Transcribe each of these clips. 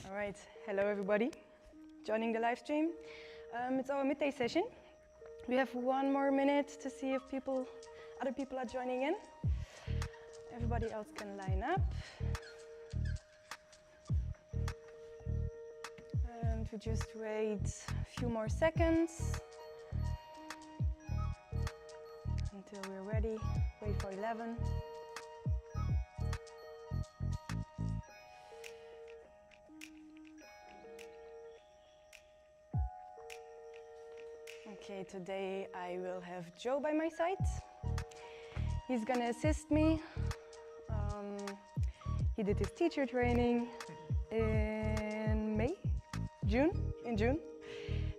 All right, hello everybody joining the live stream. It's our midday session. We have 1 more minute to see if other people are joining in. Everybody else can line up. And we just wait a few more seconds until we're ready. Wait for 11. Okay, today I will have Joe by my side. He's gonna assist me. He did his teacher training in June.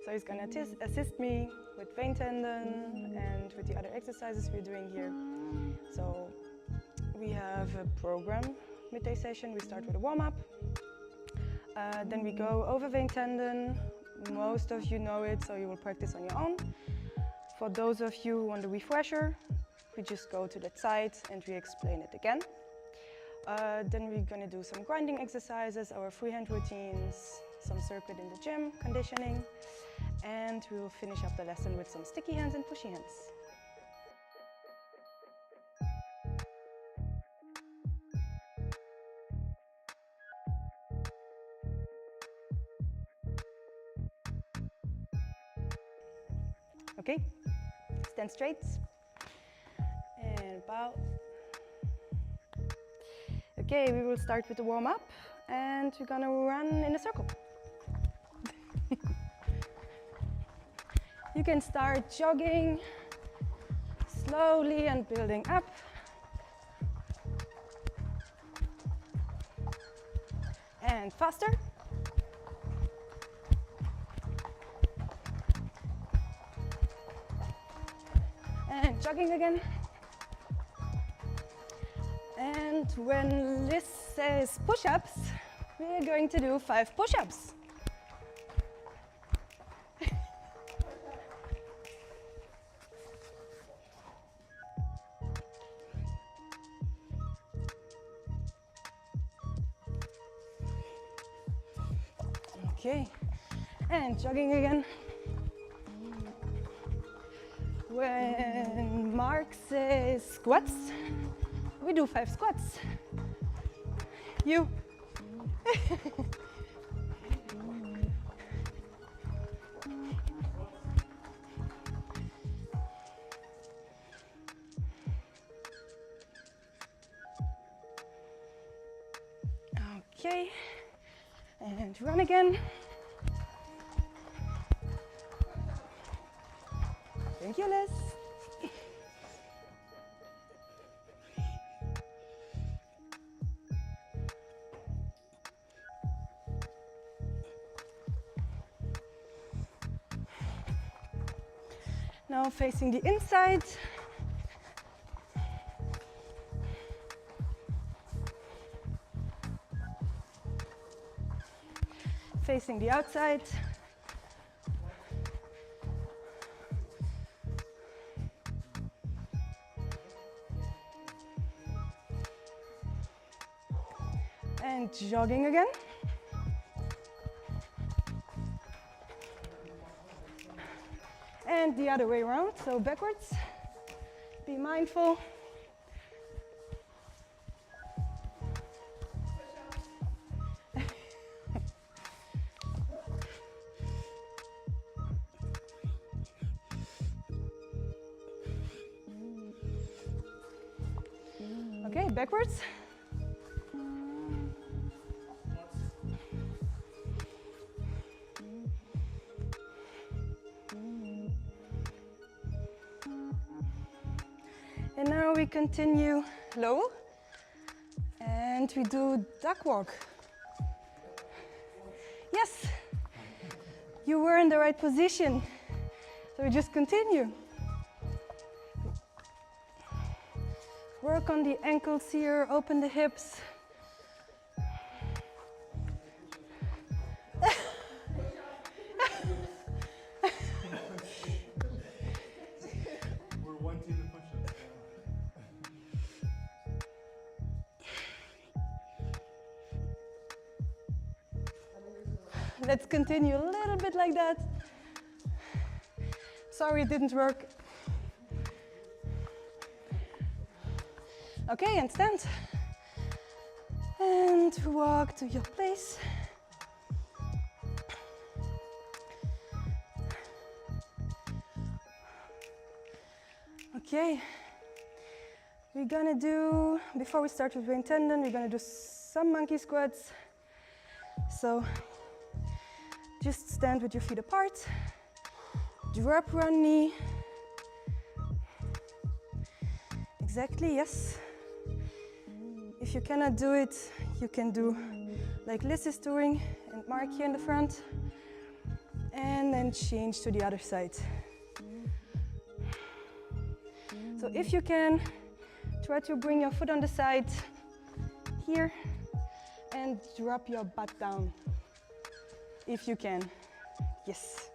So he's gonna assist me with vein tendon and with the other exercises we're doing here. So we have a program, midday session. We start with a warm-up. Then we go over vein tendon. Most of you know it, so you will practice on your own. For those of you who want a refresher, we just go to that side and we explain it again. Then we're gonna do some grinding exercises, our freehand routines, some circuit in the gym, conditioning, and we will finish up the lesson with some sticky hands and pushy hands. Okay, stand straight and bow. Okay, we will start with the warm-up and we're gonna run in a circle. You can start jogging slowly and building up. And faster. And jogging again. And when Liz says push-ups, we're going to do 5 push-ups. Okay, and jogging again. When Mark says squats, we do 5 squats. You. Okay, and run again. Thank you, Liz. Now facing the inside. Facing the outside. And jogging again. And the other way around, so backwards. Be mindful. Okay, backwards. And now we continue low and we do duck walk. Yes, you were in the right position. So we just continue. Work on the ankles here, open the hips. Let's continue a little bit like that. Sorry it didn't work. Okay, and stand. And walk to your place. Okay, we're gonna do, before we start with brain tendon, we're gonna do some monkey squats. So just stand with your feet apart, drop one knee. Exactly, yes. If you cannot do it, you can do like Liz is doing and Mark here in the front. And then change to the other side. So if you can, try to bring your foot on the side here and drop your butt down, if you can. Yes.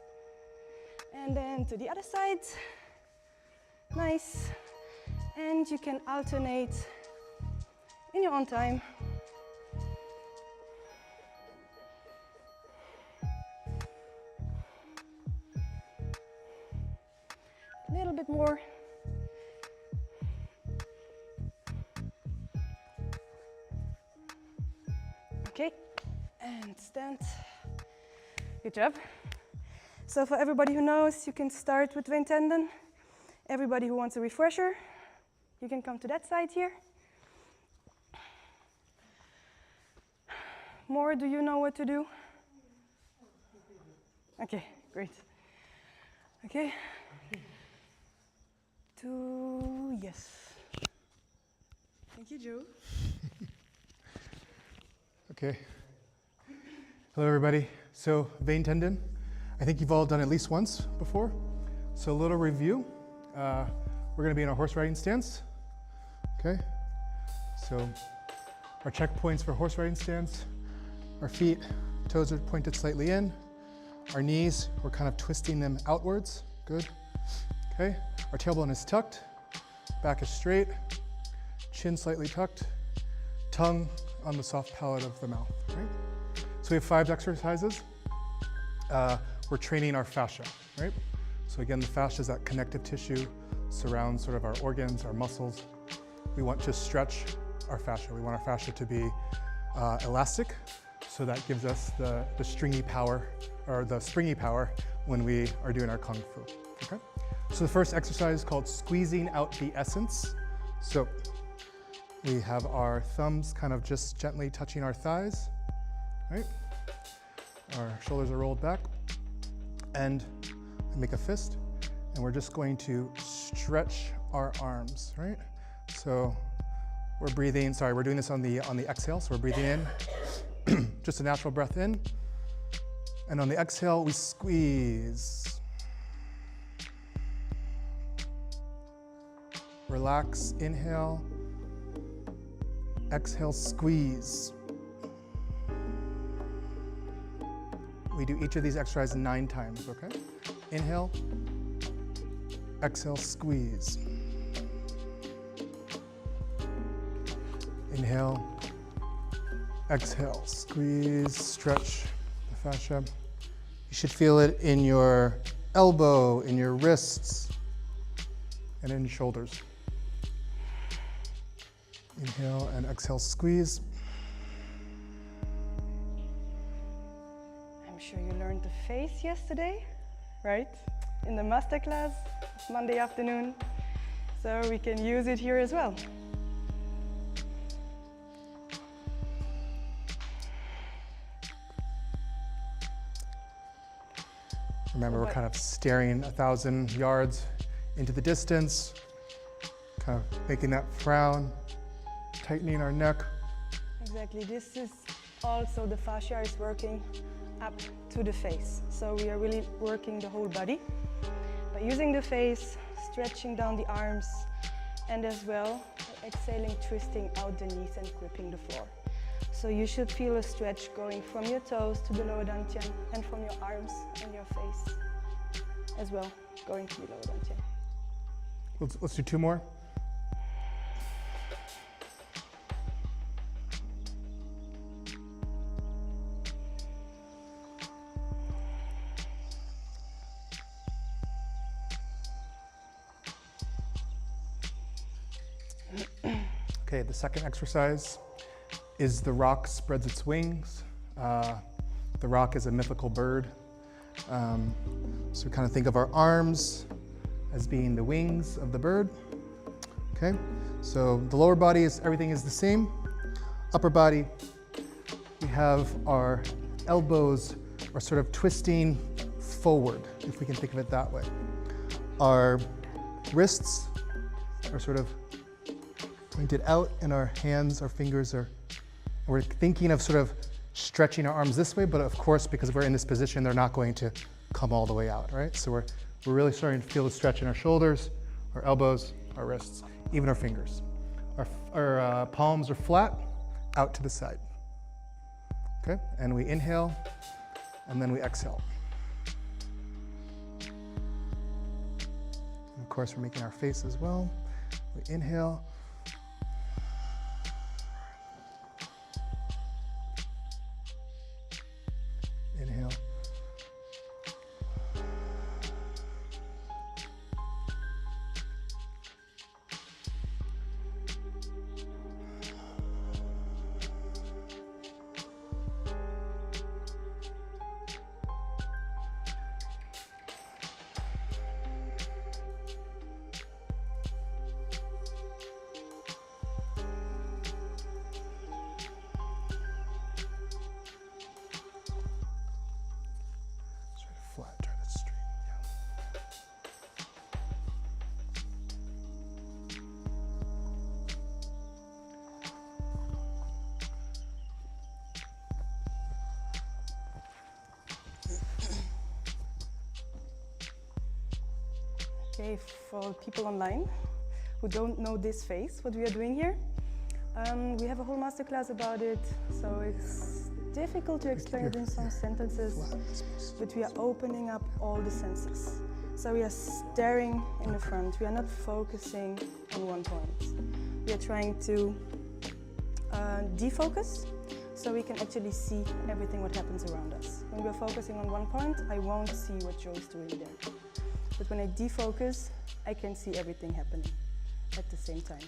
And then to the other side. Nice. And you can alternate in your own time. A little bit more. Okay, and stand. Good job. So for everybody who knows, you can start with brain tendon. Everybody who wants a refresher, you can come to that side here. More, do you know what to do? Okay, great. Okay. Yes. Thank you, Joe. Okay. Hello, everybody. So, vein tendon, I think you've all done at least once before. So, a little review. We're going to be in a horse riding stance. Okay. So, our checkpoints for horse riding stance. Our feet, toes are pointed slightly in. Our knees, we're kind of twisting them outwards. Good. Okay. Our tailbone is tucked. Back is straight. Chin slightly tucked. Tongue on the soft palate of the mouth, right? So we have 5 exercises. We're training our fascia, right? So again, the fascia is that connective tissue, surrounds sort of our organs, our muscles. We want to stretch our fascia. We want our fascia to be elastic, so that gives us the stringy power, or the springy power when we are doing our Kung Fu, okay? So the first exercise is called squeezing out the essence. So we have our thumbs kind of just gently touching our thighs, right? Our shoulders are rolled back, and make a fist, and we're just going to stretch our arms, right? So we're breathing, we're doing this on the exhale, so we're breathing in, just a natural breath in, and on the exhale, we squeeze. Relax, inhale. Exhale, squeeze. We do each of these exercises 9 times, okay? Inhale, exhale, squeeze. Inhale, exhale, squeeze, stretch the fascia. You should feel it in your elbow, in your wrists, and in your shoulders. Inhale and exhale, squeeze. I'm sure you learned the face yesterday, right? In the master class, Monday afternoon. So we can use it here as well. Remember, we're kind of staring 1,000 yards into the distance, kind of making that frown, tightening our neck. Exactly, this is also the fascia is working up to the face. So we are really working the whole body. By using the face, stretching down the arms, and as well, exhaling, twisting out the knees and gripping the floor. So you should feel a stretch going from your toes to the lower dantian and from your arms and your face as well, going to the lower dantian. Let's do 2 more. Okay, the second exercise is the rock spreads its wings. The rock is a mythical bird. So kind of think of our arms as being the wings of the bird. Okay, so the lower body is, everything is the same. Upper body, we have our elbows are sort of twisting forward, if we can think of it that way. Our wrists are sort of pointed out, and our hands, our fingers are, we're thinking of sort of stretching our arms this way, but of course, because we're in this position, they're not going to come all the way out, right? So we're really starting to feel the stretch in our shoulders, our elbows, our wrists, even our fingers. Our palms are flat, out to the side. Okay, and we inhale, and then we exhale. And of course, we're making our face as well. We inhale. Inhale. Flat, try that straight. Okay, for people online who don't know this phase, what we are doing here, we have a whole masterclass about it, so it's difficult to explain it in some sentences, but we are opening up all the senses. So we are staring in the front, we are not focusing on one point. We are trying to defocus, so we can actually see everything what happens around us. When we are focusing on one point, I won't see what Joe is doing there. But when I defocus, I can see everything happening at the same time.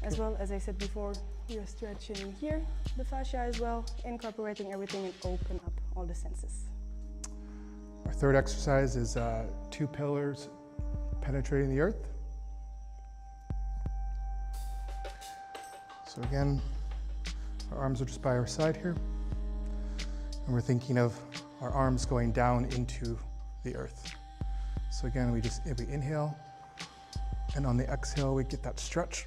As well, as I said before, we are stretching here, the fascia as well, incorporating everything and open up all the senses. Our third exercise is 2 pillars penetrating the earth. So again, our arms are just by our side here. And we're thinking of our arms going down into the earth. So again, we inhale, and on the exhale, we get that stretch.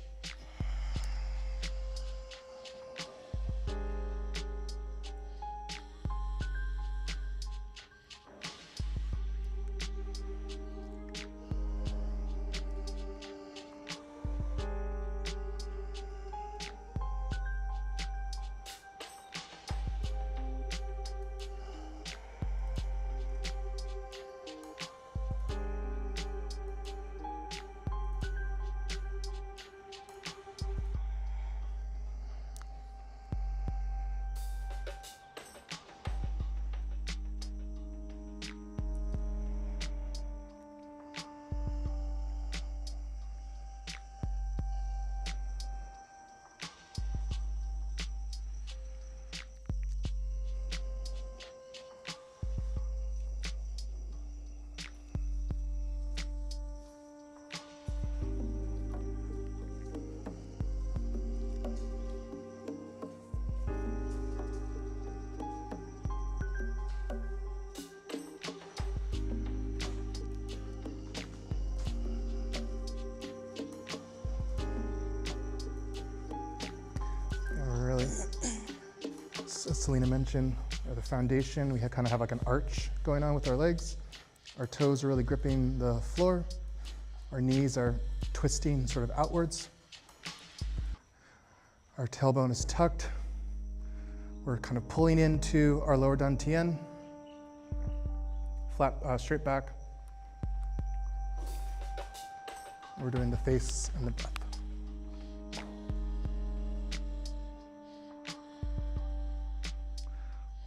As Selena mentioned, the foundation, we kind of have like an arch going on with our legs. Our toes are really gripping the floor. Our knees are twisting sort of outwards. Our tailbone is tucked. We're kind of pulling into our lower dantian. Flat, straight back. We're doing the face and the breath.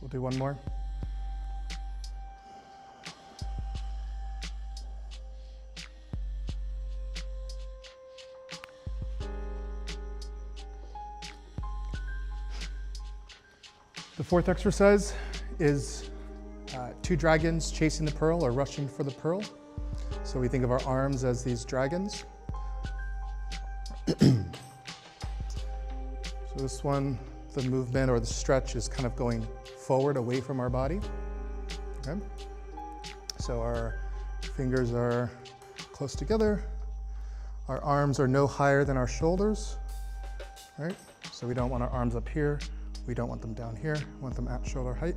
We'll do one more. The fourth exercise is two dragons chasing the pearl or rushing for the pearl. So we think of our arms as these dragons. So this one, the movement or the stretch is kind of going forward away from our body. Okay. So our fingers are close together. Our arms are no higher than our shoulders. Right? So we don't want our arms up here. We don't want them down here. We want them at shoulder height.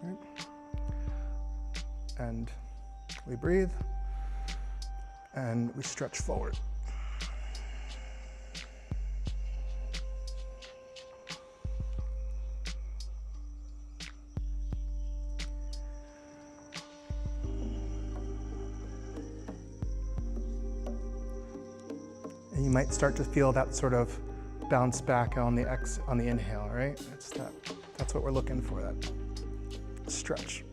Right? And we breathe and we stretch forward. And you might start to feel that sort of bounce back on the inhale, right? That's what we're looking for, that stretch.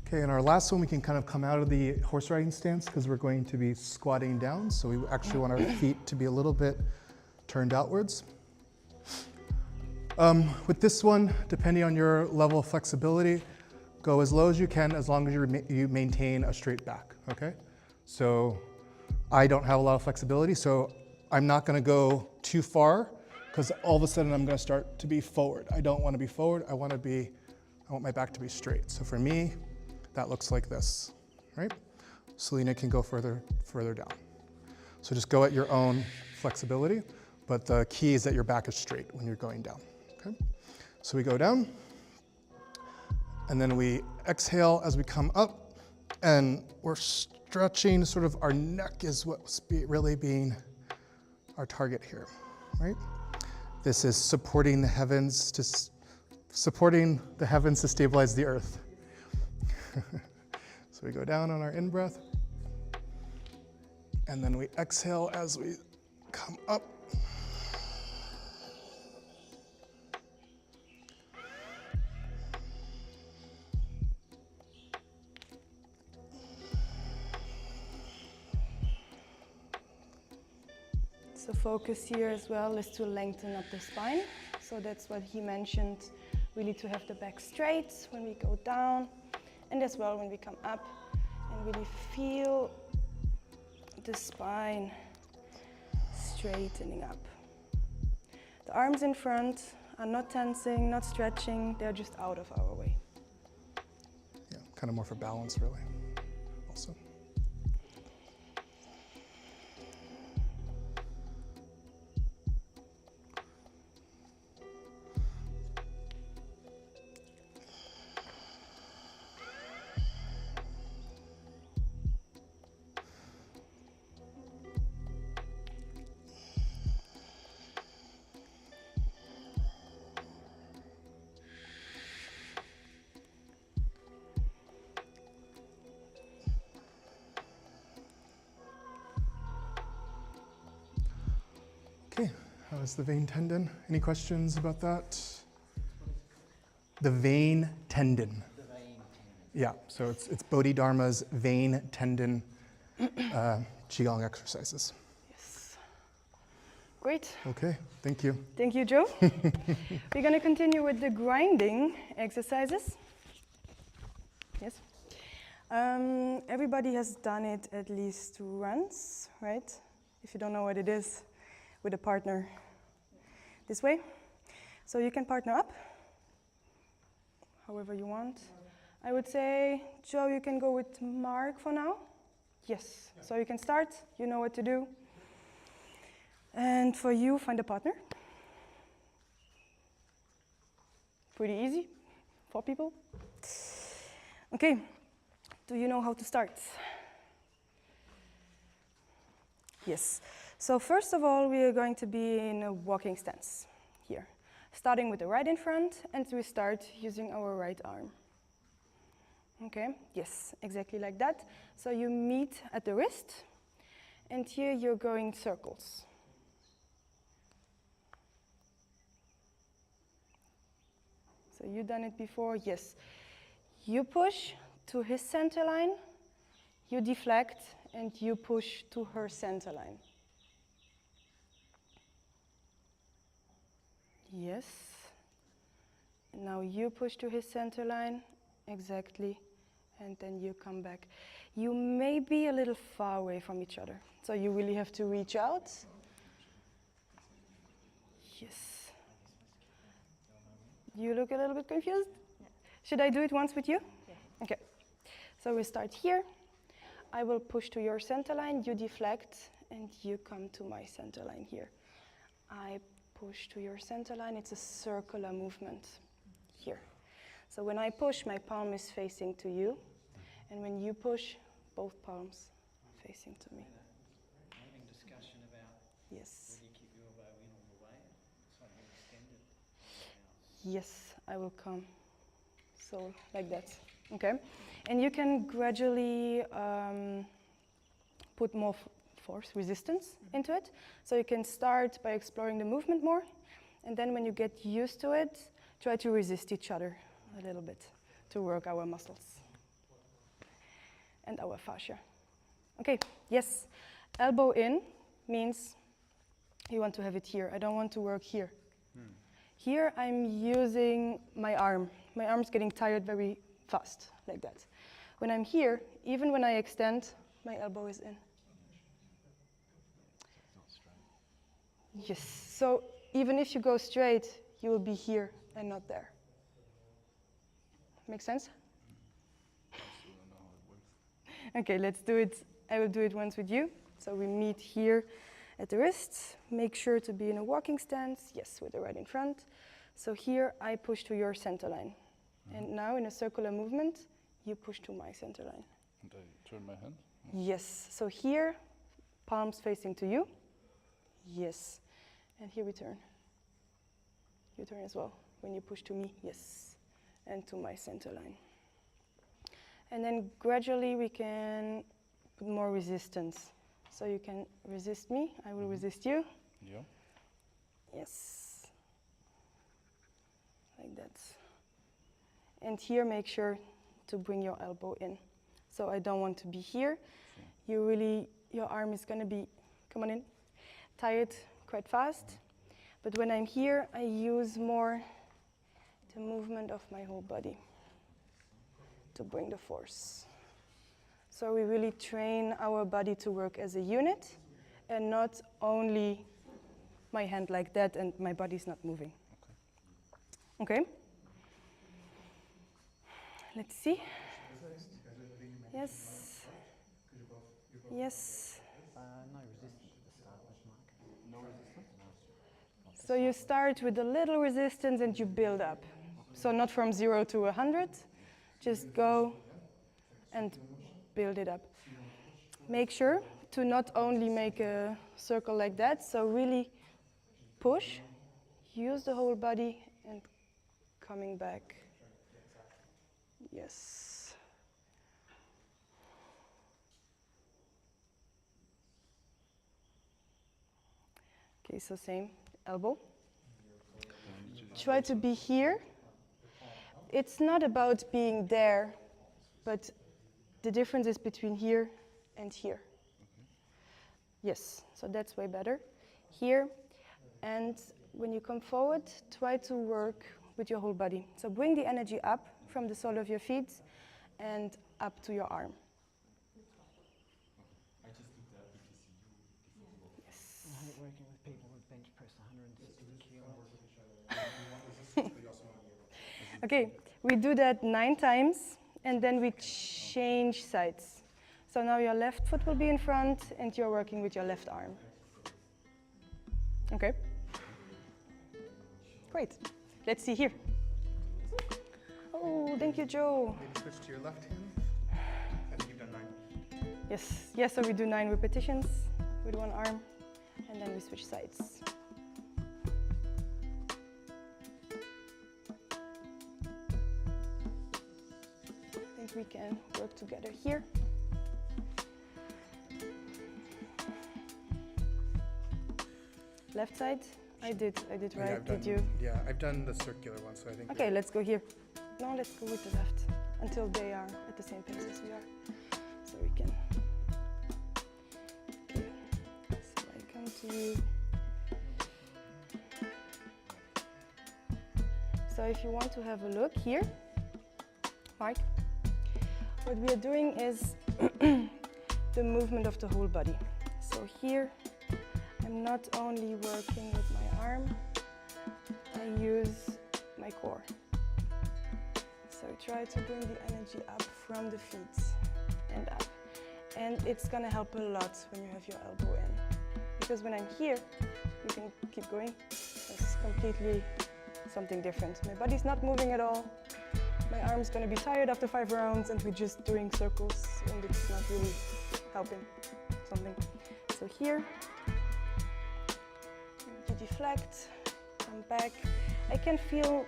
Okay, in our last one, we can kind of come out of the horse riding stance because we're going to be squatting down. So we actually want our feet to be a little bit turned outwards. With this one, depending on your level of flexibility, go as low as you can as long as you maintain a straight back, okay? So I don't have a lot of flexibility, so I'm not gonna go too far because all of a sudden I'm gonna start to be forward. I don't wanna be forward, I want my back to be straight. So for me, that looks like this, right? Selena can go further down. So just go at your own flexibility, but the key is that your back is straight when you're going down, okay? So we go down, and then we exhale as we come up, and we're stretching, sort of our neck is what's really being our target here, right? This is supporting the heavens to stabilize the earth. So we go down on our in-breath, and then we exhale as we come up. So focus here as well is to lengthen up the spine. So that's what he mentioned, really to have the back straight when we go down. And as well when we come up, and really feel the spine straightening up. The arms in front are not tensing, not stretching, they're just out of our way. Yeah, kind of more for balance really, also. Okay, how is the vein tendon? Any questions about that? The vein tendon. The vein tendon. Yeah, so it's Bodhidharma's vein tendon Qigong exercises. Yes. Great. Okay, thank you. Thank you, Joe. We're going to continue with the grinding exercises. Yes. Everybody has done it at least once, right? If you don't know what it is, with a partner. this way. So you can partner up, however you want. I would say, Joe, you can go with Mark for now. Yes, so you can start, you know what to do. And for you, find a partner. Pretty easy, 4 people. Okay, do you know how to start? Yes, so first of all, we are going to be in a walking stance here. Starting with the right in front, and we start using our right arm. Okay, yes, exactly like that. So you meet at the wrist, and here you're going circles. So you've done it before, yes. You push to his center line, you deflect, and you push to her center line. Yes. Now you push to his center line, exactly, and then you come back. You may be a little far away from each other, so you really have to reach out. Yes. You look a little bit confused? Yeah. Should I do it once with you? Yeah. Okay. So we start here. I will push to your center line, you deflect, and you come to my center line here. I push to your center line, it's a circular movement here. So when I push, my palm is facing to you, and when you push, both palms facing to me. Having discussion about yes. whether you keep your elbow in all the way, slightly extended. Yes, I will come. So like that, okay? And you can gradually put more force, resistance into it. So you can start by exploring the movement more, and then when you get used to it, try to resist each other a little bit to work our muscles and our fascia. Okay, yes, elbow in means you want to have it here. I don't want to work here. Here I'm using my arm. My arm's getting tired very fast, like that. When I'm here, even when I extend, my elbow is in. Yes, so even if you go straight, you will be here and not there. Make sense? Okay, let's do it. I will do it once with you. So we meet here at the wrists. Make sure to be in a walking stance. Yes, with the right in front. So here I push to your center line. And now in a circular movement, you push to my center line. And I turn my hand? Yes, so here, palms facing to you. Yes, and here we turn. You turn as well. When you push to me, yes, and to my center line. And then gradually we can put more resistance. So you can resist me, I will resist you. Yeah. Yes, like that. And here make sure to bring your elbow in. So I don't want to be here. Sure. Your arm is gonna be, come on in, tired quite fast. But when I'm here, I use more the movement of my whole body to bring the force. So we really train our body to work as a unit and not only my hand like that and my body's not moving. Okay? Let's see. Yes. Yes. No resistance at the start with Mark. No resistance? So you start with a little resistance and you build up. So not from 0 to 100, just go and build it up. Make sure to not only make a circle like that, so really push, use the whole body and coming back. Yes. Okay, so same, elbow. Try to be here. It's not about being there, but the difference is between here and here. Yes, so that's way better. Here, and when you come forward, try to work with your whole body. So bring the energy up from the sole of your feet and up to your arm. I just looked at because you before. Yes. I hate working with people with bench press 160 kilos. Okay, we do that 9 times, and then we change sides. So now your left foot will be in front, and you're working with your left arm. Okay? Great. Let's see here. Oh, thank you, Joe. Maybe switch to your left hand. I think you've done 9. Yes, yes, so we do 9 repetitions with one arm, and then we switch sides. I think we can work together here. Left side, I did right, did you? Yeah, I've done the circular one, so I think. Okay, let's go here. No, let's go with the left until they are at the same pace as we are. So we can. Okay, so I come to you. So if you want to have a look here, Mike, what we are doing is the movement of the whole body. So here, I'm not only working with my arm, I use my core. So try to bring the energy up from the feet and up. And it's gonna help a lot when you have your elbow in. Because when I'm here, you can keep going. It's completely something different. My body's not moving at all. My arm's gonna be tired after 5 rounds and we're just doing circles and it's not really helping something. So here, you deflect, come back. I can feel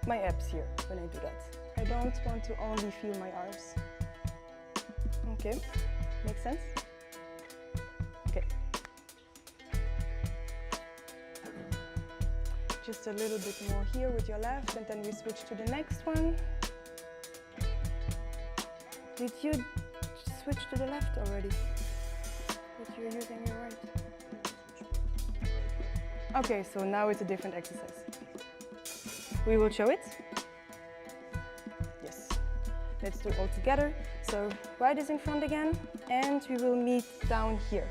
my abs here when I do that. I don't want to only feel my arms. Okay, makes sense? Okay. Just a little bit more here with your left and then we switch to the next one. Did you switch to the left already? But you're using your right. Okay, so now it's a different exercise. We will show it. Yes. Let's do it all together. So right is in front again, and we will meet down here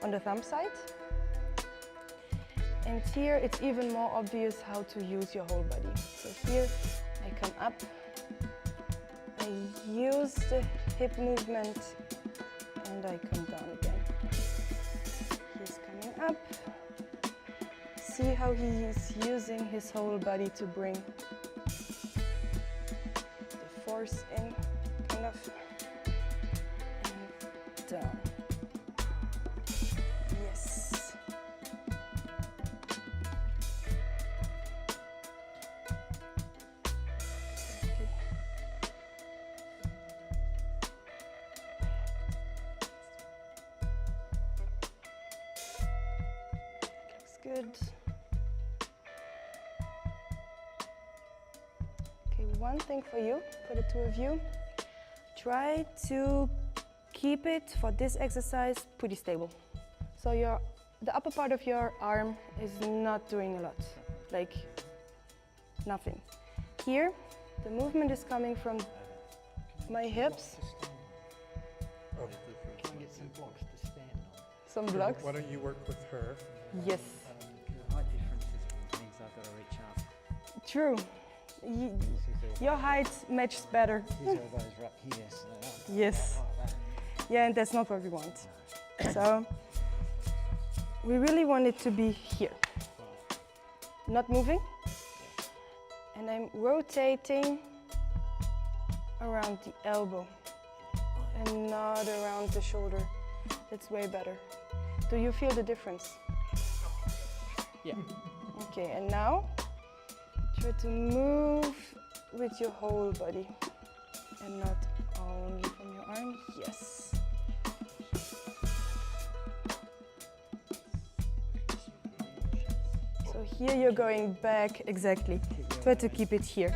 on the thumb side. And here it's even more obvious how to use your whole body. So here I come up, I use the hip movement, and I come down again. He's coming up. See how he is using his whole body to bring the force in, kind of, and down. Yes. Okay. Looks good. One thing for you, for the two of you, try to keep it for this exercise pretty stable. So the upper part of your arm is not doing a lot, like nothing. Here, the movement is coming from my hips. Oh. Can I get some blocks to stand on? Some blocks. Why don't you work with her? Yes. The height differences means I've got to reach up. True. Your height matches better. His elbows are up here, so Yes. like that. Yeah, and that's not what we want. So we really want it to be here, not moving. And I'm rotating around the elbow and not around the shoulder. That's way better. Do you feel the difference? Yeah. Okay, and now try to move with your whole body and not only from your arm. Yes. So here you're going back, exactly. Try to keep it here.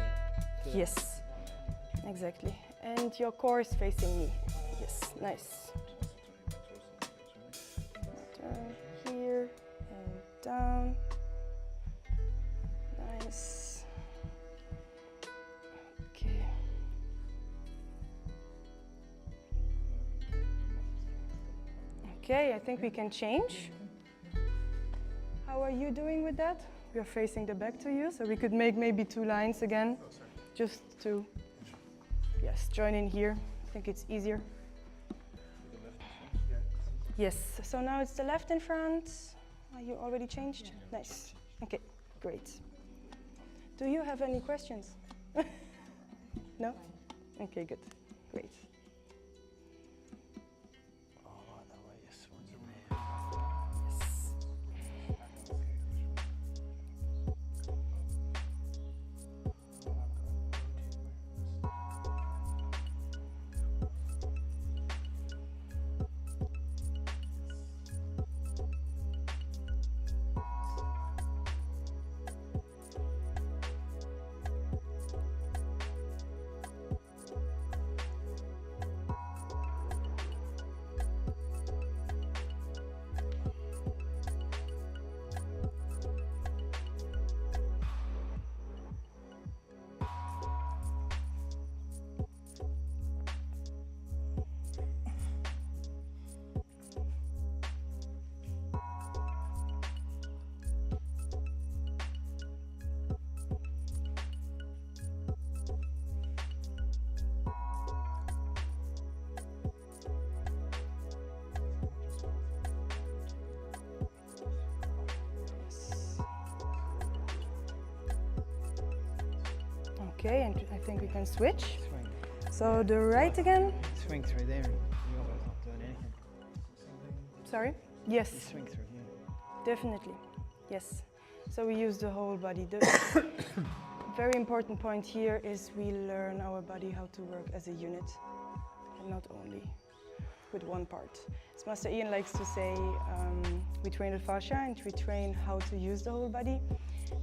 Yes, exactly. And your core is facing me. Yes, nice. Turn here and down. Nice. Okay. Okay, I think we can change. How how are you doing with that? We are facing the back to you, so we could make maybe 2 lines again, just to, yes, join in here. I think it's easier. Yes, so now it's the left in front. Are you already changed? Nice. Okay, great. Do you have any questions? No? Okay, good. Great. Oh, I like the way you're swinging there. Yes. Okay, and I think we can switch. Swing. So the right again. Swing through there and you're not doing anything. Sorry? You Yes, swing through here. definitely. Yes. So we use the whole body. The very important point here is we learn our body how to work as a unit and not only with one part. As Master Ian likes to say, we train the fascia and we train how to use the whole body,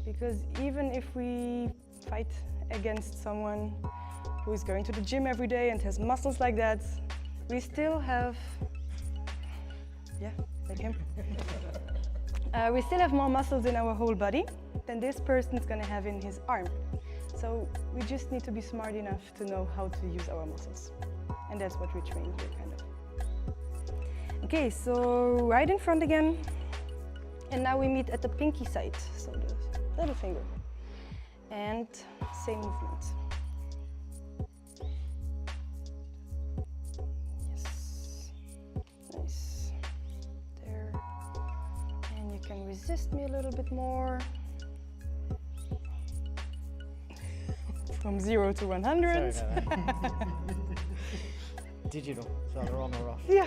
because even if we fight against someone who is going to the gym every day and has muscles like that, we still have, yeah, like him. We still have more muscles in our whole body than this person's gonna have in his arm. So we just need to be smart enough to know how to use our muscles. And that's what we train here, kind of. Okay, so right in front again. And now we meet at the pinky side, so the little finger. And same movement. Yes, nice. There. And you can resist me a little bit more. From 0 to 100. Sorry about that. Digital, so they're on or off. Yeah.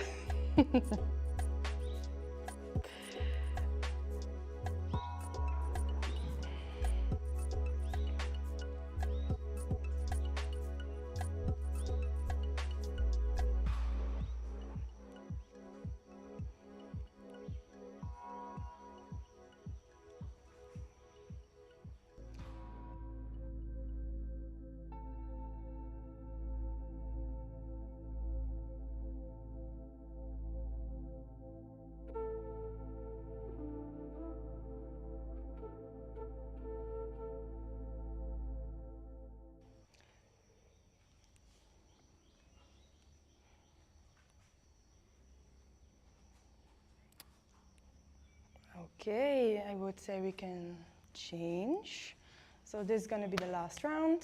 Okay, I would say we can change. So this is going to be the last round.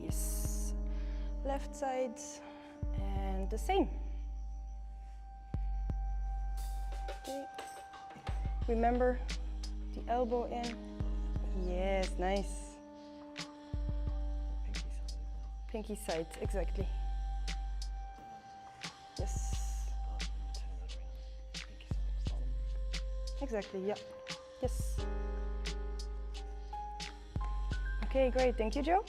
Yes, left side and the same. Okay. Remember the elbow in. Yes, nice. Pinky side. Pinky side, exactly. Yes. Exactly, yeah. Yes. Okay, great. Thank you, Joe.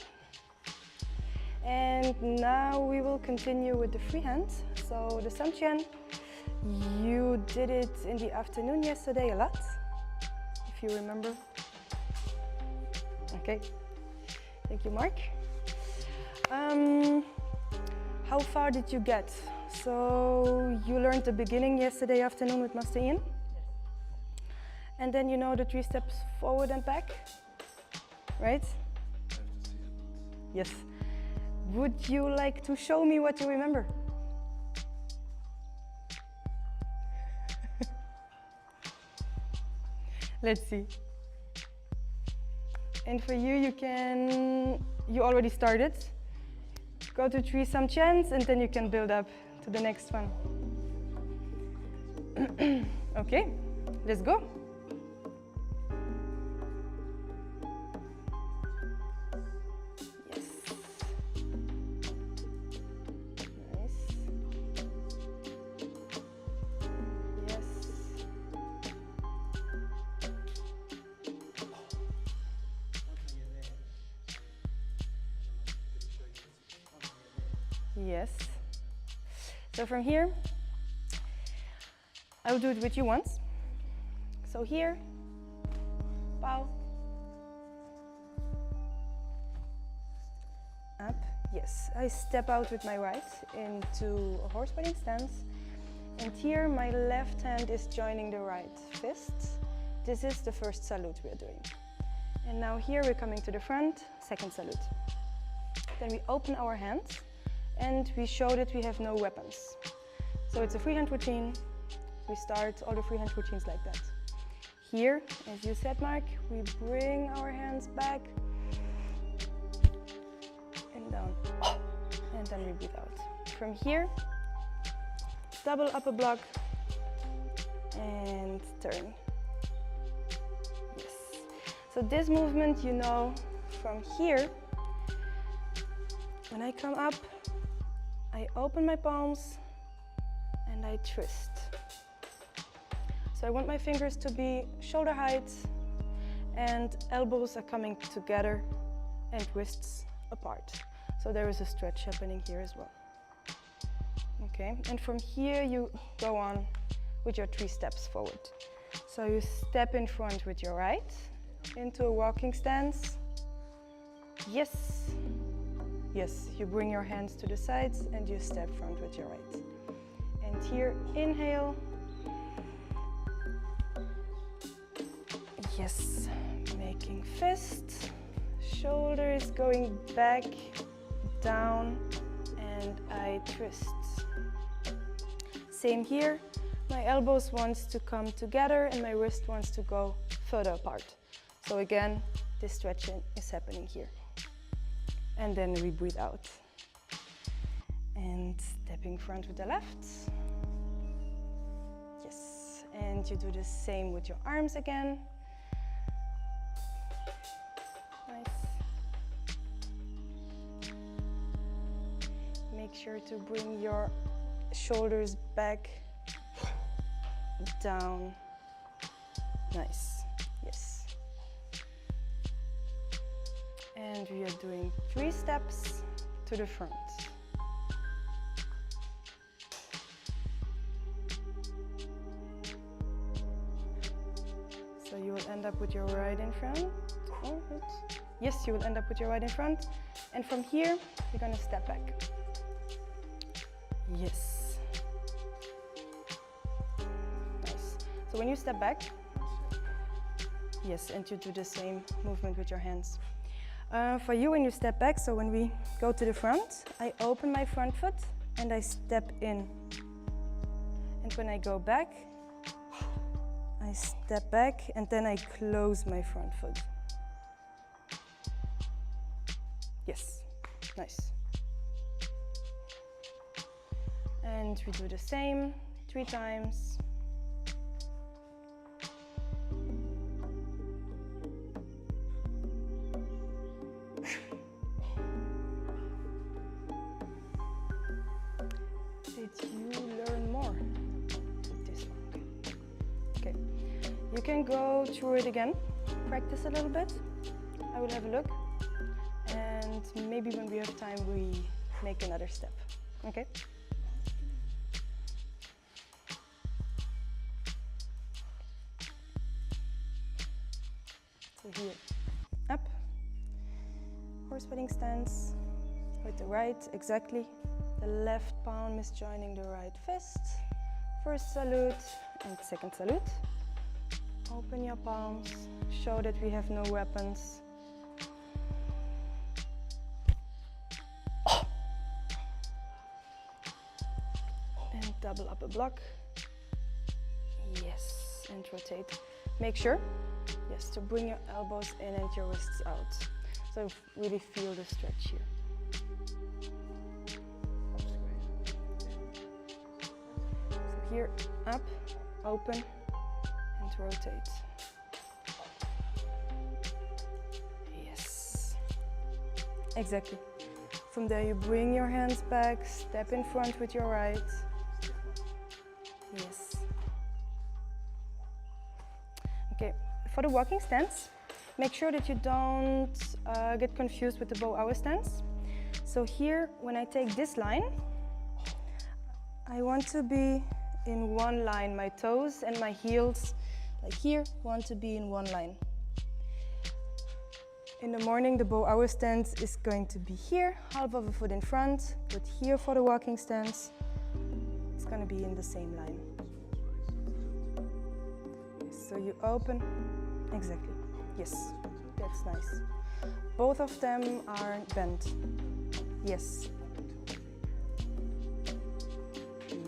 And now we will continue with the freehand. So the Samtian, you did it in the afternoon yesterday a lot, if you remember. Okay. Thank you, Mark. How far did you get? So you learned the beginning yesterday afternoon with Master Ian. And then you know the 3 steps forward and back, right? Yes. Would you like to show me what you remember? Let's see. And for you, you already started. Go to 3 some chants and then you can build up to the next one. Okay, let's go. Yes. Nice. Yes. Yes. So from here, I'll do it with you once. So here, bow, up, yes. I step out with my right into a horse riding stance. And here my left hand is joining the right fist. This is the first salute we're doing. And now here we're coming to the front, second salute. Then we open our hands and we show that we have no weapons. So it's a freehand routine. We start all the freehand routines like that. Here, as you said, Mark, we bring our hands back and down, and then we breathe out. From here, double upper block and turn. Yes. So this movement, you know, from here, when I come up, I open my palms and I twist. So I want my fingers to be shoulder height and elbows are coming together and wrists apart. So there is a stretch happening here as well. Okay, and from here you go on with your 3 steps forward. So you step in front with your right into a walking stance. Yes. Yes, you bring your hands to the sides and you step front with your right. And here, inhale. Yes, making fist. Shoulders going back, down, and I twist. Same here. My elbows wants to come together and my wrist wants to go further apart. So again, this stretching is happening here. And then we breathe out. And stepping front with the left. Yes. And you do the same with your arms again. Nice. Make sure to bring your shoulders back, down. Nice. Yes. And we are doing 3 steps to the front. So you will end up with your right in front. Oh, yes, you will end up with your right in front. And from here, you're going to step back. Yes. Nice. So when you step back, yes, and you do the same movement with your hands. For you, when you step back, so when we go to the front, I open my front foot and I step in. And when I go back, I step back and then I close my front foot. Yes, nice. And we do the same 3 times. Did you learn more with this one? Okay. You can go through it again, practice a little bit. I will have a look. And maybe when we have time, we make another step. Okay? So here, up, horse riding stance with the right, exactly. The left palm is joining the right fist. First salute and second salute. Open your palms, show that we have no weapons. And double upper block. Yes, and rotate. Make sure Yes, to bring your elbows in and your wrists out. So really feel the stretch here. So here, up, open, and rotate. Yes. Exactly. From there you bring your hands back, step in front with your right. Yes. Okay, for the walking stance, make sure that you don't get confused with the bow hour stance. So here, when I take this line, I want to be in one line. My toes and my heels, like here, want to be in one line. In the morning, the bow hour stance is going to be here, half of a foot in front, but here for the walking stance, it's going to be in the same line. So you open, exactly, yes, that's nice. Both of them are bent, yes.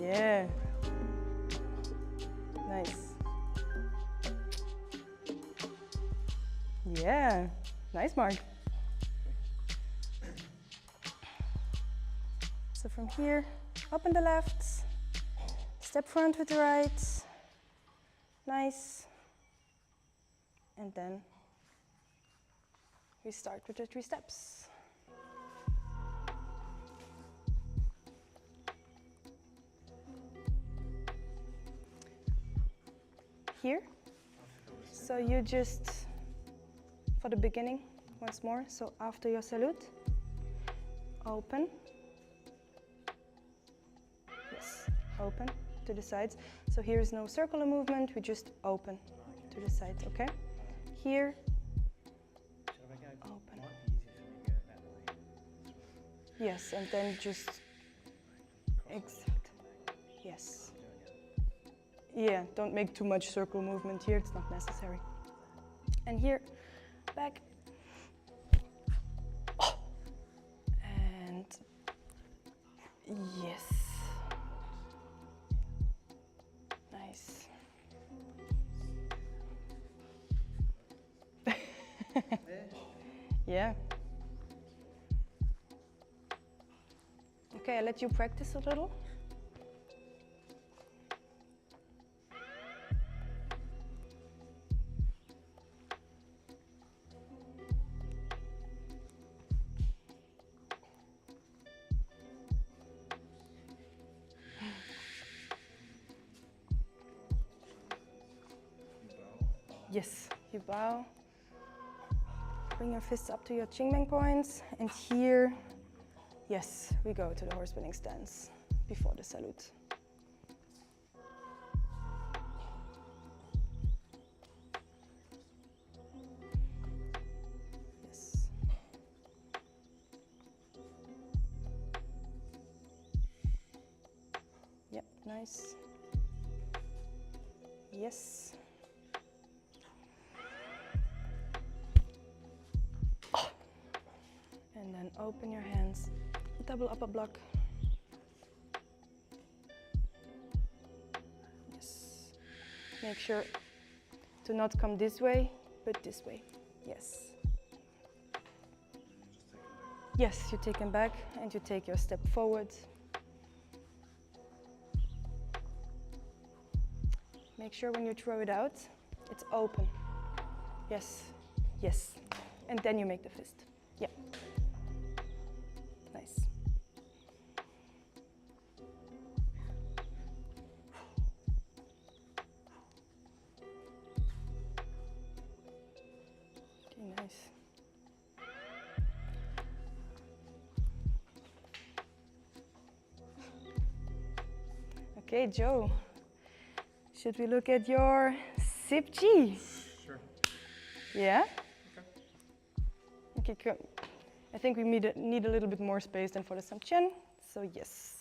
Yeah, nice. Yeah, nice, Mark. So from here, open the left, step front with the right, nice. And then we start with the 3 steps. Here, so you just, for the beginning, once more, so after your salute, open, yes, open to the sides. So here is no circular movement, we just open to the sides, okay? Here, open. Yes, and then just, exact, yes. Yeah, don't make too much circle movement here, it's not necessary. And here, back. And yes. Nice. Yeah. Okay, I'll let you practice a little. Yes, you bow. Bring your fists up to your Qigong points, and here, yes, we go to the horse spinning stance before the salute. Yes. Yep, nice. Yes. And then open your hands, double upper block. Yes. Make sure to not come this way, but this way. Yes. Yes, you take them back and you take your step forward. Make sure when you throw it out, it's open. Yes, yes. And then you make the fist. Yeah. Nice. Okay, nice. Okay, Joe. Should we look at your Sip G? Sure. Yeah? Okay, cool. I think we need a little bit more space than for the Samchen, so yes.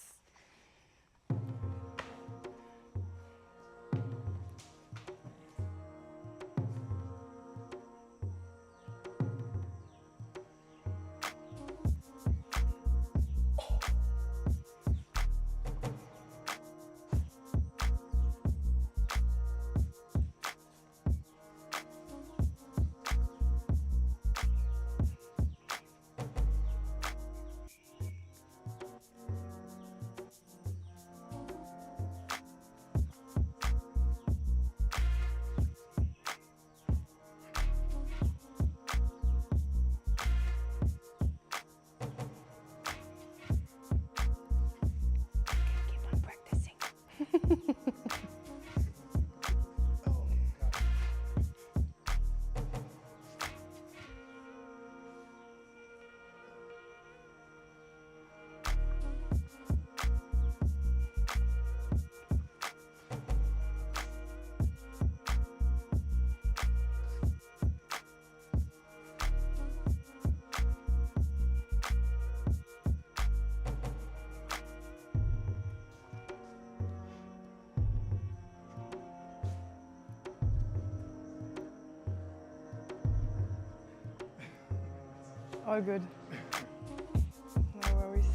All good. No worries.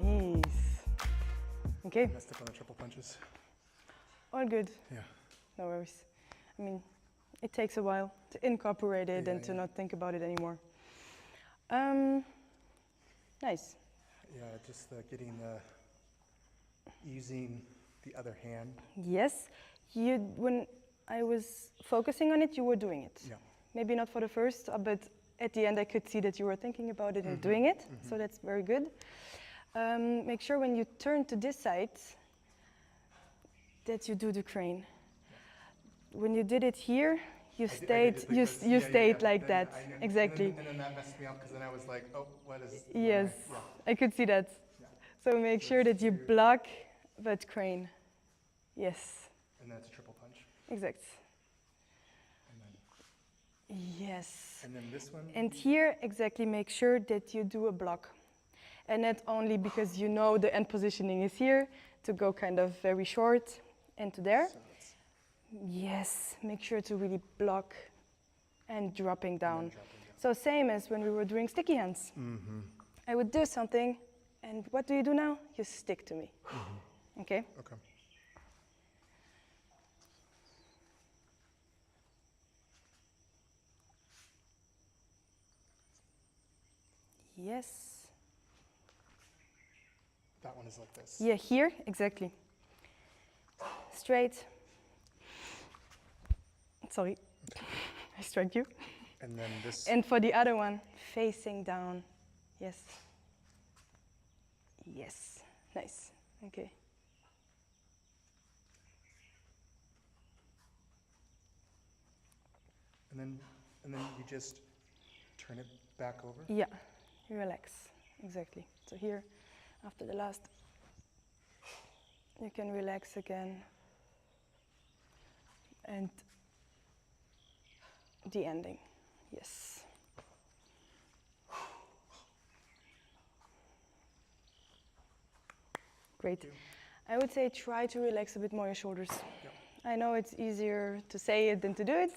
Nice. Okay. Messed up on the triple punches. All good. Yeah. No worries. I mean, it takes a while to incorporate it Yeah, and to yeah. not think about it anymore. Nice. Yeah, just getting using the other hand. Yes. When I was focusing on it, you were doing it. Yeah. Maybe not for the first, but at the end I could see that you were thinking about it and doing it. So that's very good. Make sure when you turn to this side that you do the crane. When you did it here, you stayed like Then that. I know. Exactly. And then that messed me up because then I was like, oh, what is? Yes, Yeah. I could see that. Yeah. So make sure that you block, but crane. Yes, And then it's a triple punch. exact. And then, Yes. and then this one. And here, exactly, make sure that you do a block. And not only because you know the end positioning is here, to go kind of very short and to there. So it's Yes, make sure to really block and dropping down. dropping down. So same as when we were doing sticky hands. I would do something, and what do you do now? You stick to me. Okay? Okay. Yes. That one is like this. Yeah, here, exactly. Straight. Sorry, I struck you. And then this. And for the other one, facing down. Yes. Yes. Nice. Okay. And then you just turn it back over. Yeah, you relax. Exactly. So here, after the last, you can relax again. And the ending. Yes. Great. I would say try to relax a bit more your shoulders. I know it's easier to say it than to do it,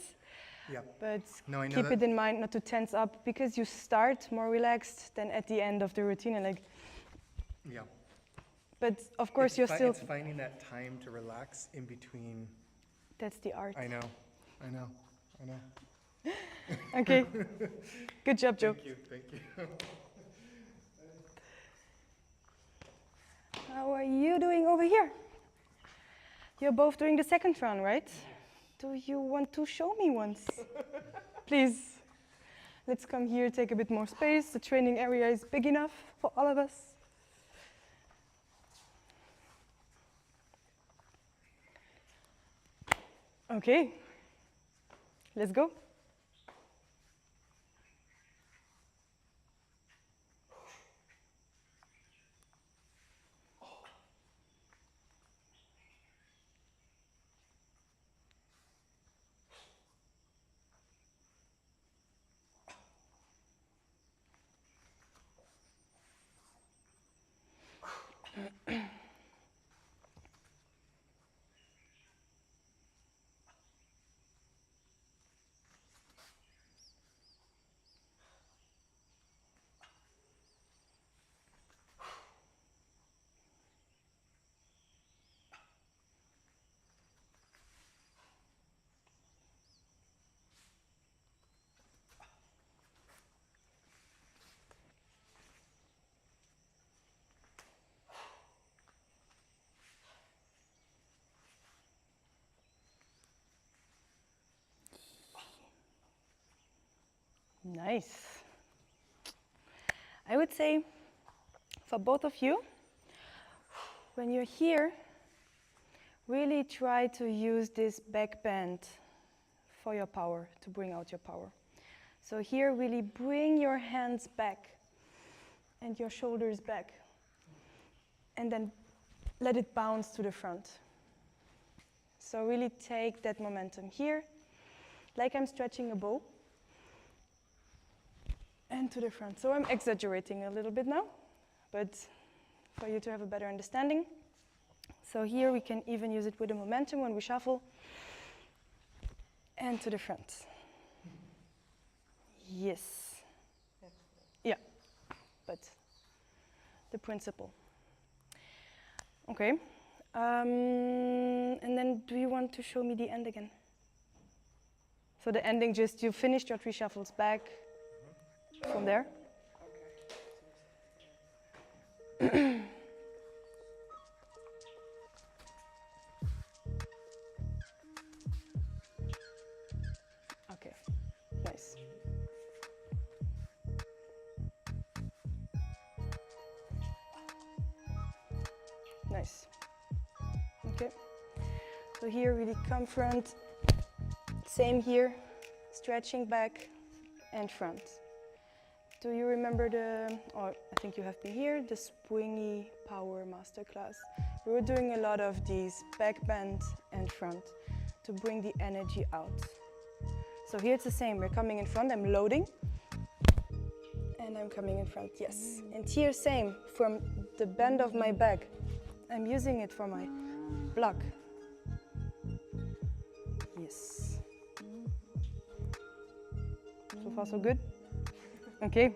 Yeah. but No, I know keep that. it in mind not to tense up because you start more relaxed than at the end of the routine. And like, Yeah. but of course It's you're still. It's finding that time to relax in between. That's the art. I know. I know. I know. Okay. Good job, Joe. Thank you. Thank you. How are you doing over here? You're both doing the second round, right? Do you want to show me once? Please. Let's come here, take a bit more space. The training area is big enough for all of us. Okay. Let's go. Nice. I would say for both of you, when you're here, really try to use this back bend for your power, to bring out your power. So here, really bring your hands back and your shoulders back, and then let it bounce to the front. So So really take that momentum here, like I'm stretching a bow. And to the front. So I'm exaggerating a little bit now, but for you to have a better understanding. So here we can even use it with the momentum when we shuffle. And to the front. Yes. Yeah, but the principle. Okay. And then do you want to show me the end again? So the ending, just you finished your 3 shuffles back from there. Okay, nice. Nice. Okay. So here really come front. Same here, stretching back and front. Do you remember I think you have been here, the Swingy Power Masterclass? We were doing a lot of these back bend and front to bring the energy out. So here it's the same, we're coming in front, I'm loading, and I'm coming in front, yes. And here same, from the bend of my back, I'm using it for my block. Yes. So far so good? Okay,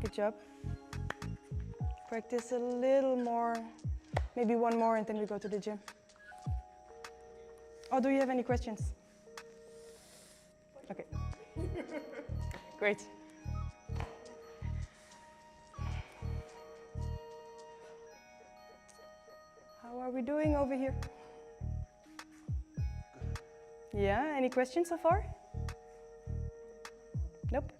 good job. Practice a little more, maybe one more and then we go to the gym. Oh, do you have any questions? Okay, great. How are we doing over here? Yeah, any questions so far? Nope.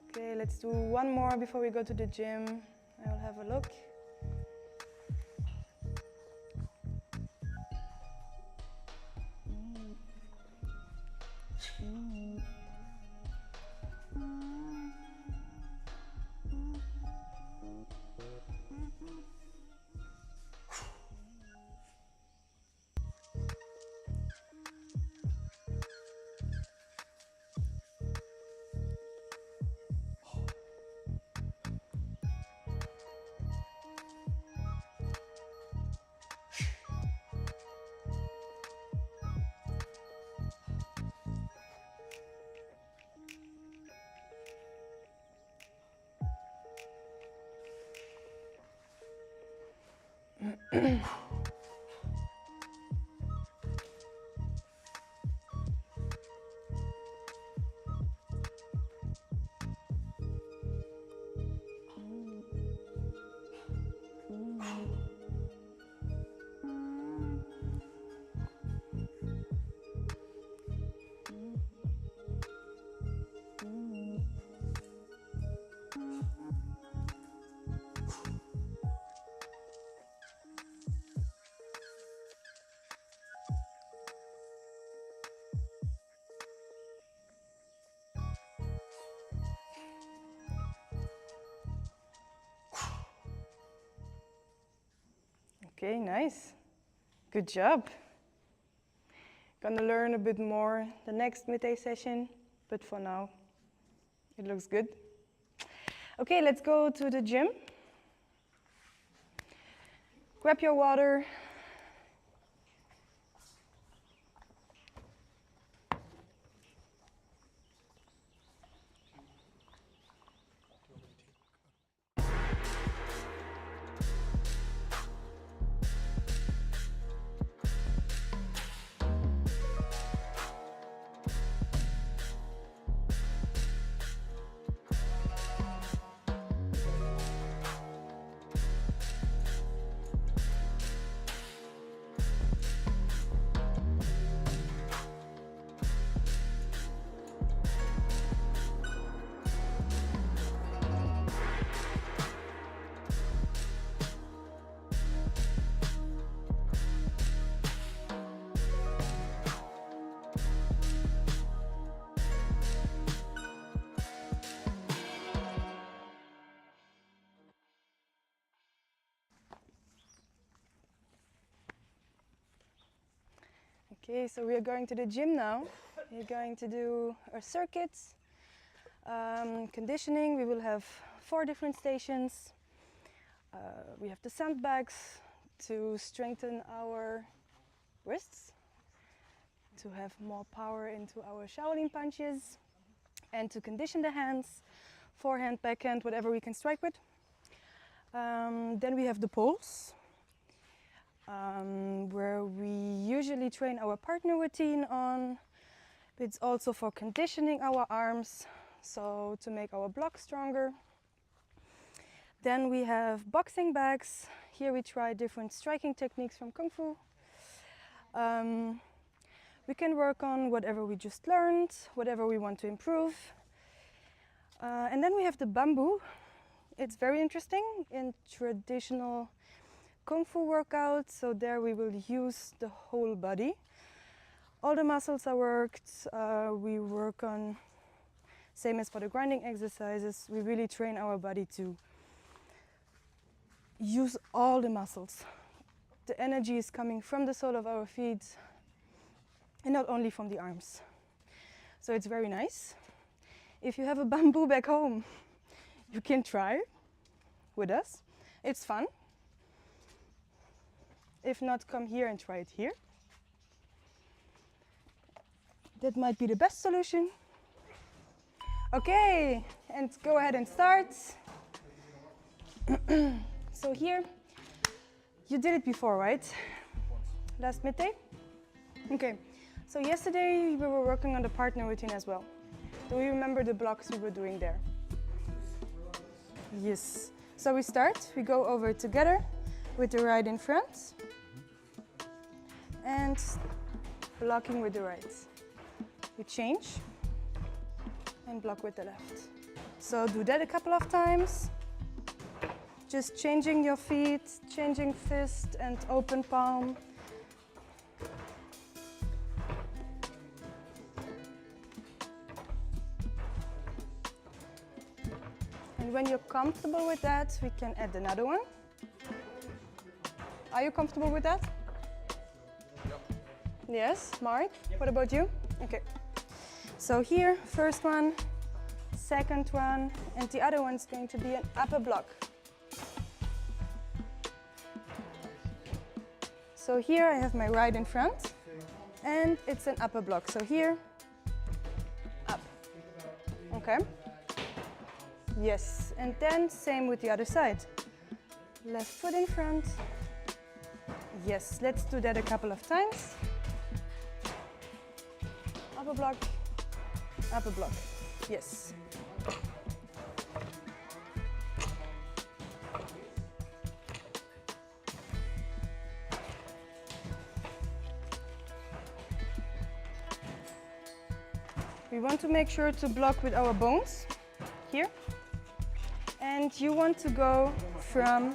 Okay, let's do one more before we go to the gym. I'll have a look. Okay, nice. Good job. Gonna learn a bit more the next midday session, but for now, it looks good. Okay, let's go to the gym. Grab your water. Okay, so we are going to the gym now. We're going to do our circuits, conditioning. We will have 4 different stations. We have the sandbags to strengthen our wrists, to have more power into our Shaolin punches, and to condition the hands, forehand, backhand, whatever we can strike with. Then we have the poles, where we usually train our partner routine on. It's also for conditioning our arms, so to make our block stronger. Then we have boxing bags. Here we try different striking techniques from Kung Fu. We can work on whatever we just learned, whatever we want to improve. And then we have the bamboo. It's very interesting in traditional Kung Fu workouts, so there we will use the whole body. All the muscles are worked. We work on, same as for the grinding exercises, we really train our body to use all the muscles. The energy is coming from the sole of our feet and not only from the arms. So it's very nice. If you have a bamboo back home, you can try with us. It's fun. If not, come here and try it here. That might be the best solution. Okay, and go ahead and start. So here, you did it before, right? Last midday? Okay, so yesterday we were working on the partner routine as well. Do you remember the blocks we were doing there? Yes. So we start, we go over together with the right in front and blocking with the right. We change and block with the left. So do that a couple of times. Just changing your feet, changing fist and open palm. And when you're comfortable with that, we can add another one. Are you comfortable with that? Yep. Yes, Mark? Yep. What about you? Okay. So here, first one, second one, and the other one's going to be an upper block. So here I have my right in front, and it's an upper block. So here, up. Okay. Yes, and then same with the other side. Left foot in front. Yes, let's do that a couple of times. Upper block, upper block. Yes. We want to make sure to block with our bones here. And you want to go from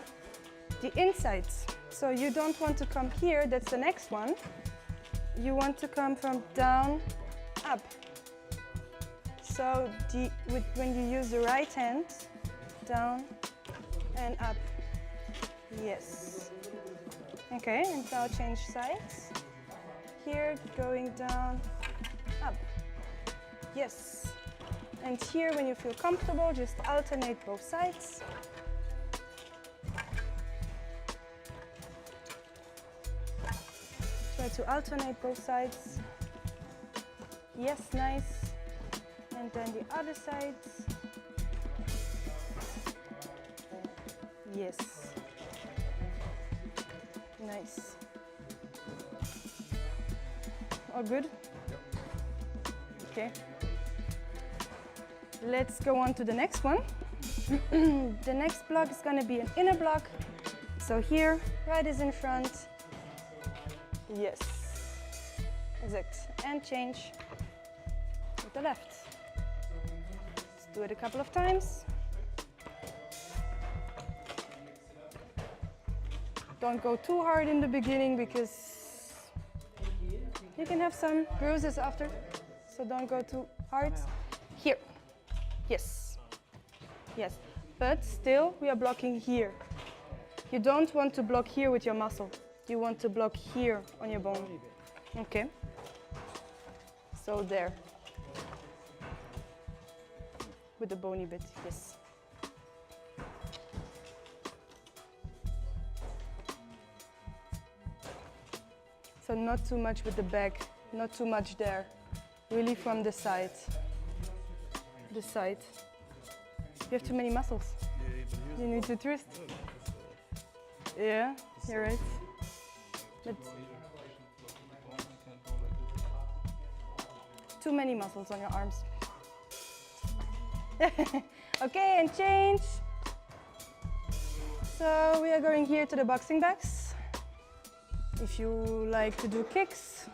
the insides. So you don't want to come here, that's the next one. You want to come from down, up. So when you use the right hand, down and up. Yes. Okay, and now change sides. Here, going down, up. Yes. And here, when you feel comfortable, just alternate both sides. Try to alternate both sides. Yes, nice. And then the other side. Yes. Nice. All good? Okay. Let's go on to the next one. The next block is going to be an inner block. So here, right is in front. Yes. Exact. And change with the left. Let's do it a couple of times. Don't go too hard in the beginning because you can have some bruises after. So don't go too hard. Here. Yes. Yes. But still, we are blocking here. You don't want to block here with your muscle. You want to block here on your bone. Okay. So there. With the bony bit, yes. So not too much with the back, not too much there. Really from the side. The side. You have too many muscles. You need to twist. Yeah, you're right. But too many muscles on your arms. Okay, and change. So we are going here to the boxing bags. If you like to do kicks,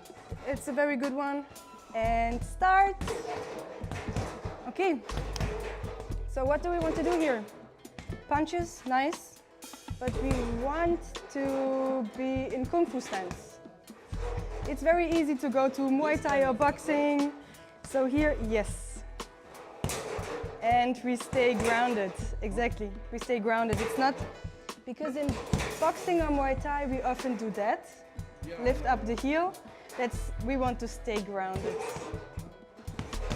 it's a very good one. And start. Okay. So what do we want to do here? Punches, nice. But we want to be in Kung Fu stance. It's very easy to go to Muay Thai or boxing. So here, yes. And we stay grounded, exactly. We stay grounded. It's not, because in boxing or Muay Thai, we often do that. Lift up the heel. We want to stay grounded.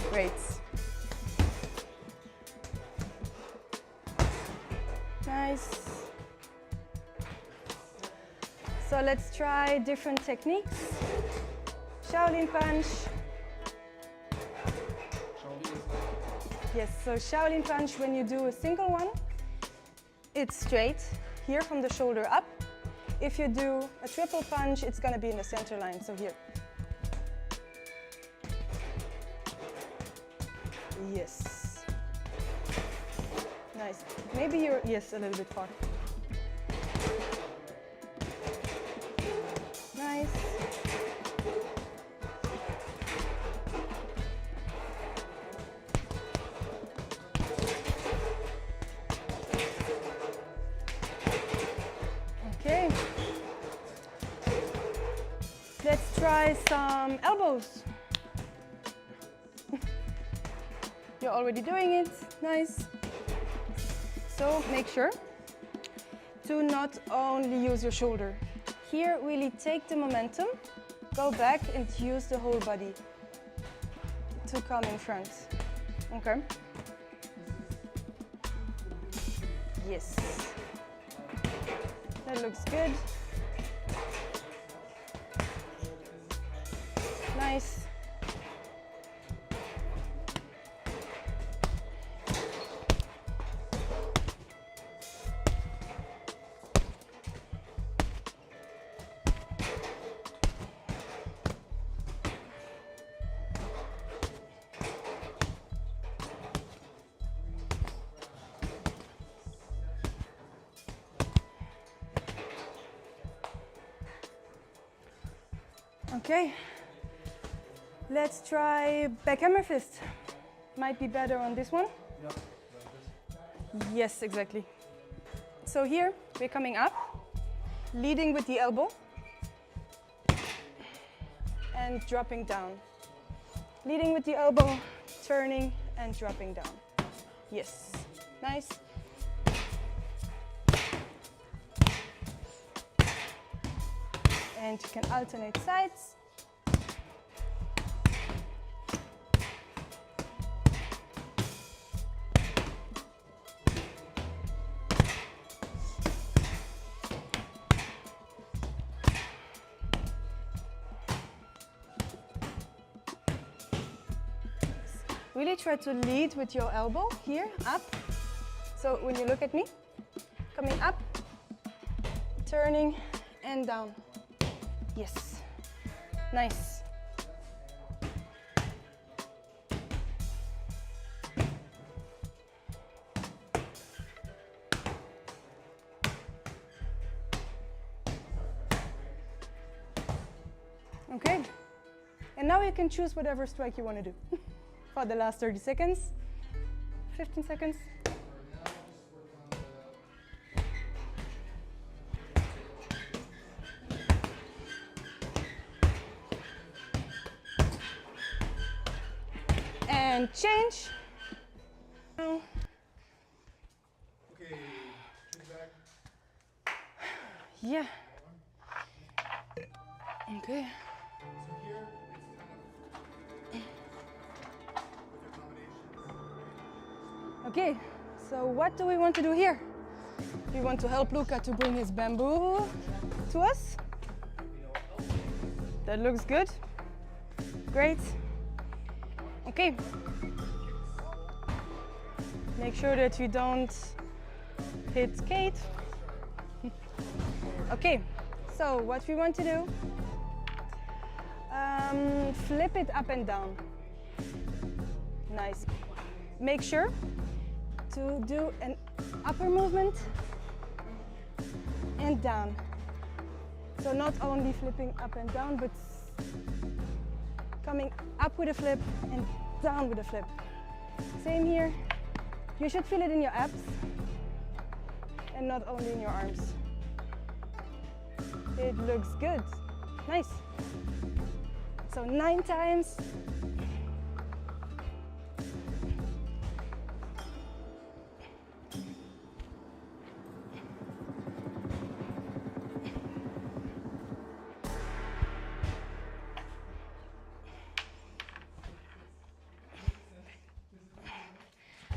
Great. Nice. So let's try different techniques. Shaolin punch. Yes, so Shaolin punch, when you do a single one, it's straight, here from the shoulder up. If you do a triple punch, it's gonna be in the center line, so here. Yes. Nice. Maybe you're, yes, a little bit far. Nice. Okay. Let's try some elbows. You're already doing it. Nice. So make sure to not only use your shoulder. Here, really take the momentum, go back and use the whole body to come in front. Okay. Yes. That looks good. Nice. Okay, let's try backhammer fist. Might be better on this one. Yep. Yes, exactly. So here, we're coming up, leading with the elbow, and dropping down. Leading with the elbow, turning and dropping down. Yes, nice. And you can alternate sides. Really try to lead with your elbow here, up. So when you look at me, coming up, turning and down. Yes, nice. Okay, and now you can choose whatever strike you want to do for the last 30 seconds, 15 seconds. And change. Okay, back. Yeah. Okay. So here, it's kind of Okay, so what do we want to do here? We want to help Luca to bring his bamboo to us. That looks good. Great. Okay. Make sure that you don't hit Kate. Okay, so what we want to do, flip it up and down. Nice. Make sure to do an upper movement and down. So not only flipping up and down, but coming up with a flip and down with a flip. Same here. You should feel it in your abs and not only in your arms. It looks good. Nice. So 9 times.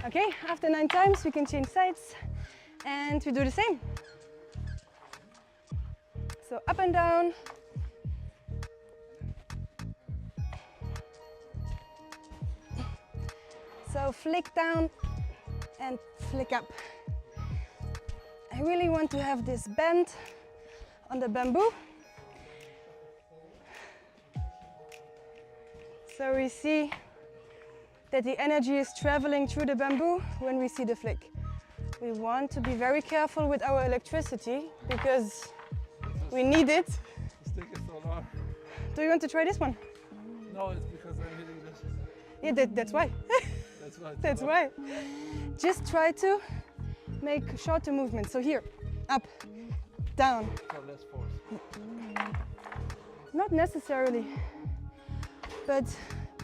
Okay, after 9 times we can change sides and we do the same. So up and down. So flick down and flick up. I really want to have this bend on the bamboo. So we see that the energy is traveling through the bamboo when we see the flick. We want to be very careful with our electricity because we need it. This thing is so long. Do you want to try this one? No, it's because I'm hitting this. Yeah, that's why. That's why. That's why. Just try to make shorter movements. So here, up, down. So less force. Not necessarily, but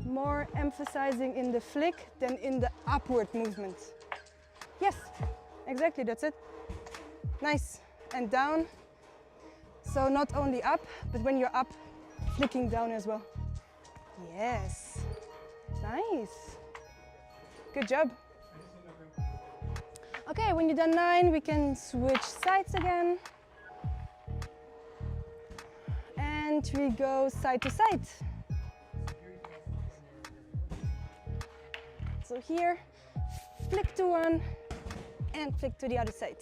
more emphasizing in the flick than in the upward movement. Yes, exactly, that's it. Nice, and down. So not only up, but when you're up, flicking down as well. Yes, nice. Good job. Okay, when you're done 9, we can switch sides again. And we go side to side. So here, flick to one and flick to the other side.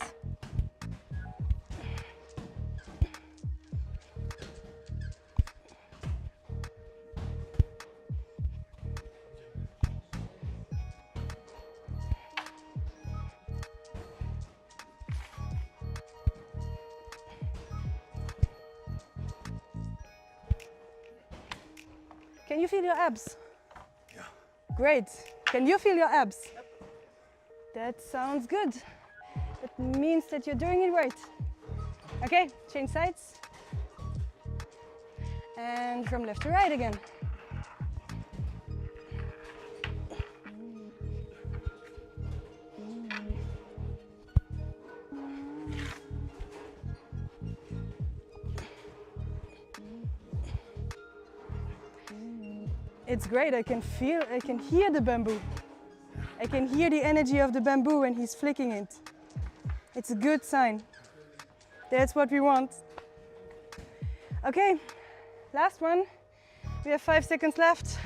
Can you feel your abs? Yeah. Great. Can you feel your abs? Yep. That sounds good. That means that you're doing it right. Okay, change sides. And from left to right again. It's great, I can hear the bamboo. I can hear the energy of the bamboo when he's flicking it. It's a good sign. That's what we want. Okay, last one. We have 5 seconds left,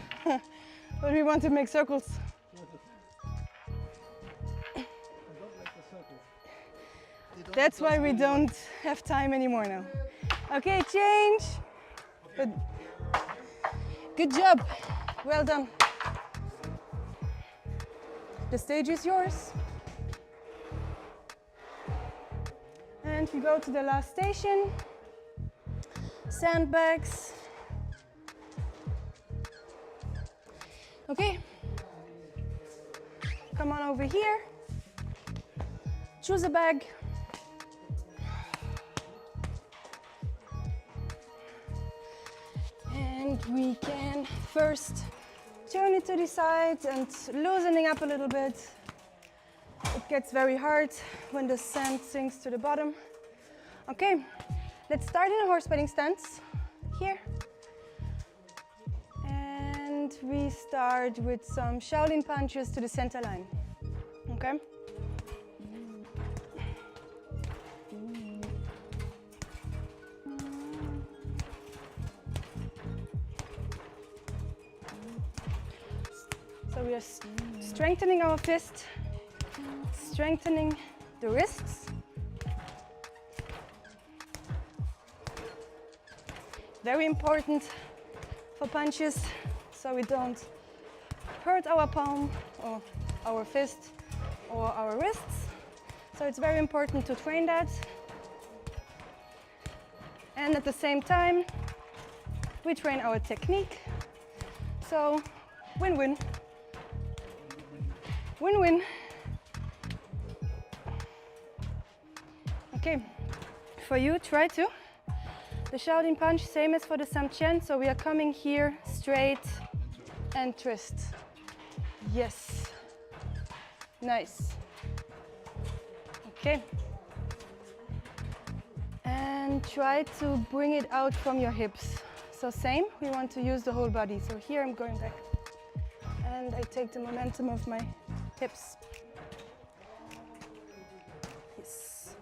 but we want to make circles. That's why we don't have time anymore now. Okay, change. Good job. Well done. The stage is yours. And we go to the last station. Sandbags. Okay. Come on over here. Choose a bag. And we can first turn it to the side and loosening up a little bit. It gets very hard when the sand sinks to the bottom. Okay, let's start in a horse riding stance here. And we start with some Shaolin punches to the center line. Okay? So we are strengthening our fist, strengthening the wrists. Very important for punches, so we don't hurt our palm or our fist or our wrists. So it's very important to train that. And at the same time, we train our technique. So win-win. Win-win. Okay, for you, try to. The Shaolin punch, same as for the Samchen, so we are coming here straight and twist. Yes. Nice. Okay. And try to bring it out from your hips. So same, we want to use the whole body. So here I'm going back. And I take the momentum of my hips. Yes.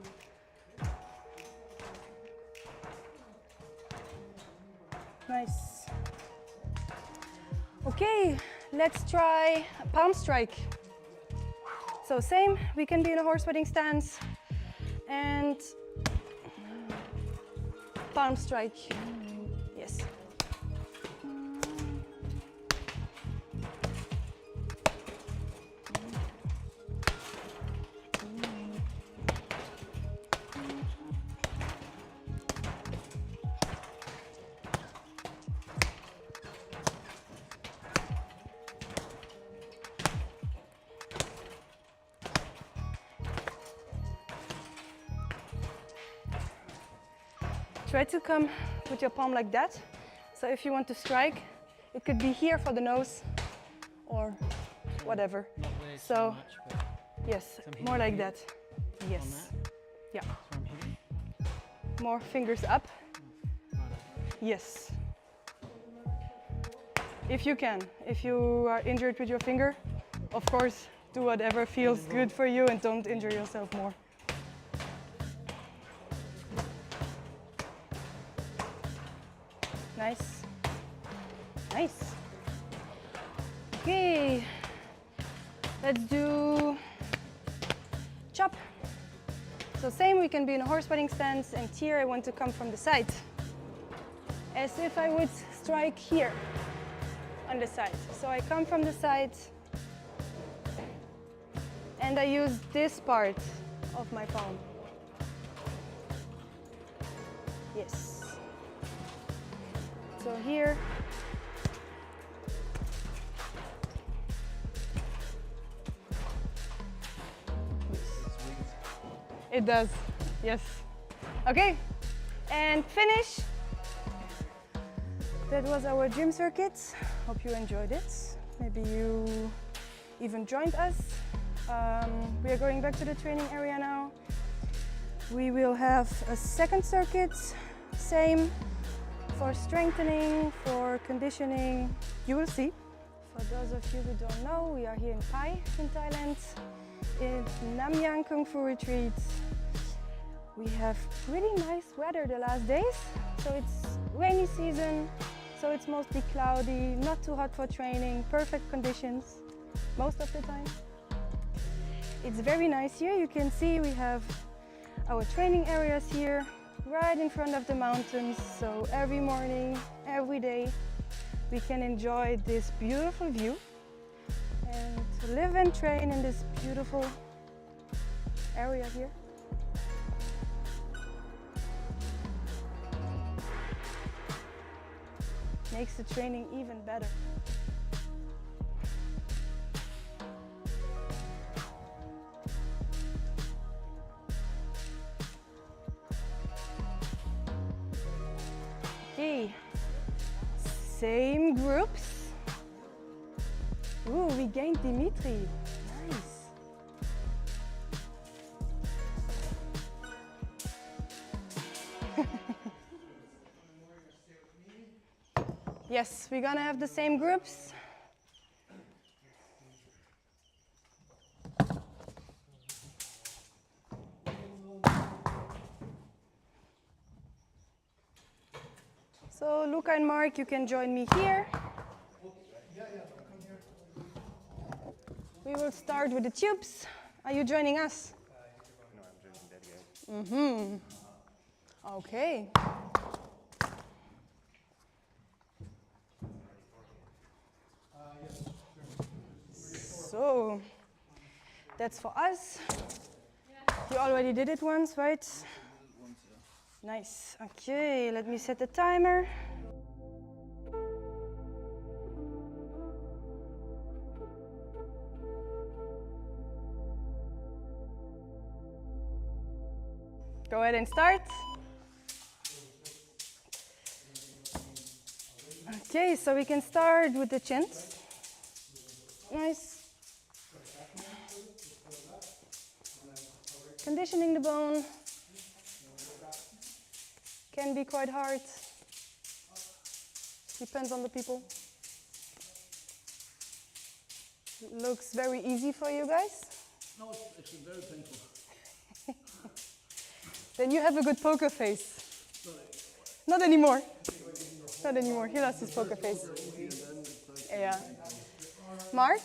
Nice. Okay, let's try a palm strike. So same, we can be in a horse riding stance and palm strike. Yes. Try to come with your palm like that. So if you want to strike, it could be here for the nose or whatever. Not there So, so much, but yes, from more here like to that. on Yes. that. Yeah. From here. More fingers up. Right. Yes. If you can. If you are injured with your finger, of course, do whatever feels good for you and don't injure yourself more. Nice. Nice. Okay. Let's do chop. So same, we can be in a horse riding stance, and here I want to come from the side. As if I would strike here on the side. So I come from the side and I use this part of my palm. Yes. So here, it does, yes. Okay, and finish. That was our gym circuit. Hope you enjoyed it. Maybe you even joined us. We are going back to the training area now. We will have a second circuit, same. For strengthening, for conditioning, you will see. For those of you who don't know, we are here in Pai in Thailand, in Namyang Kung Fu Retreat. We have pretty nice weather the last days, so it's rainy season, so it's mostly cloudy, not too hot for training, perfect conditions most of the time. It's very nice here. You can see we have our training areas here, right in front of the mountains, so every morning, every day, we can enjoy this beautiful view and live and train in this beautiful area here. Makes the training even better. Okay, same groups. Ooh, we gained Dimitri. Nice. Yes, we're gonna have the same groups. So Luca and Mark, you can join me here. We will start with the tubes. Are you joining us? No, I'm joining Daddy. Okay. So that's for us. You already did it once, right? Nice. Okay, let me set the timer. Go ahead and start. Okay, so we can start with the chins. Nice. Conditioning the bone can be quite hard. Depends on the people. Looks very easy for you guys. No, it's actually very painful. Then you have a good poker face. Not anymore. Not anymore. He lost his poker face. Yeah. Mark,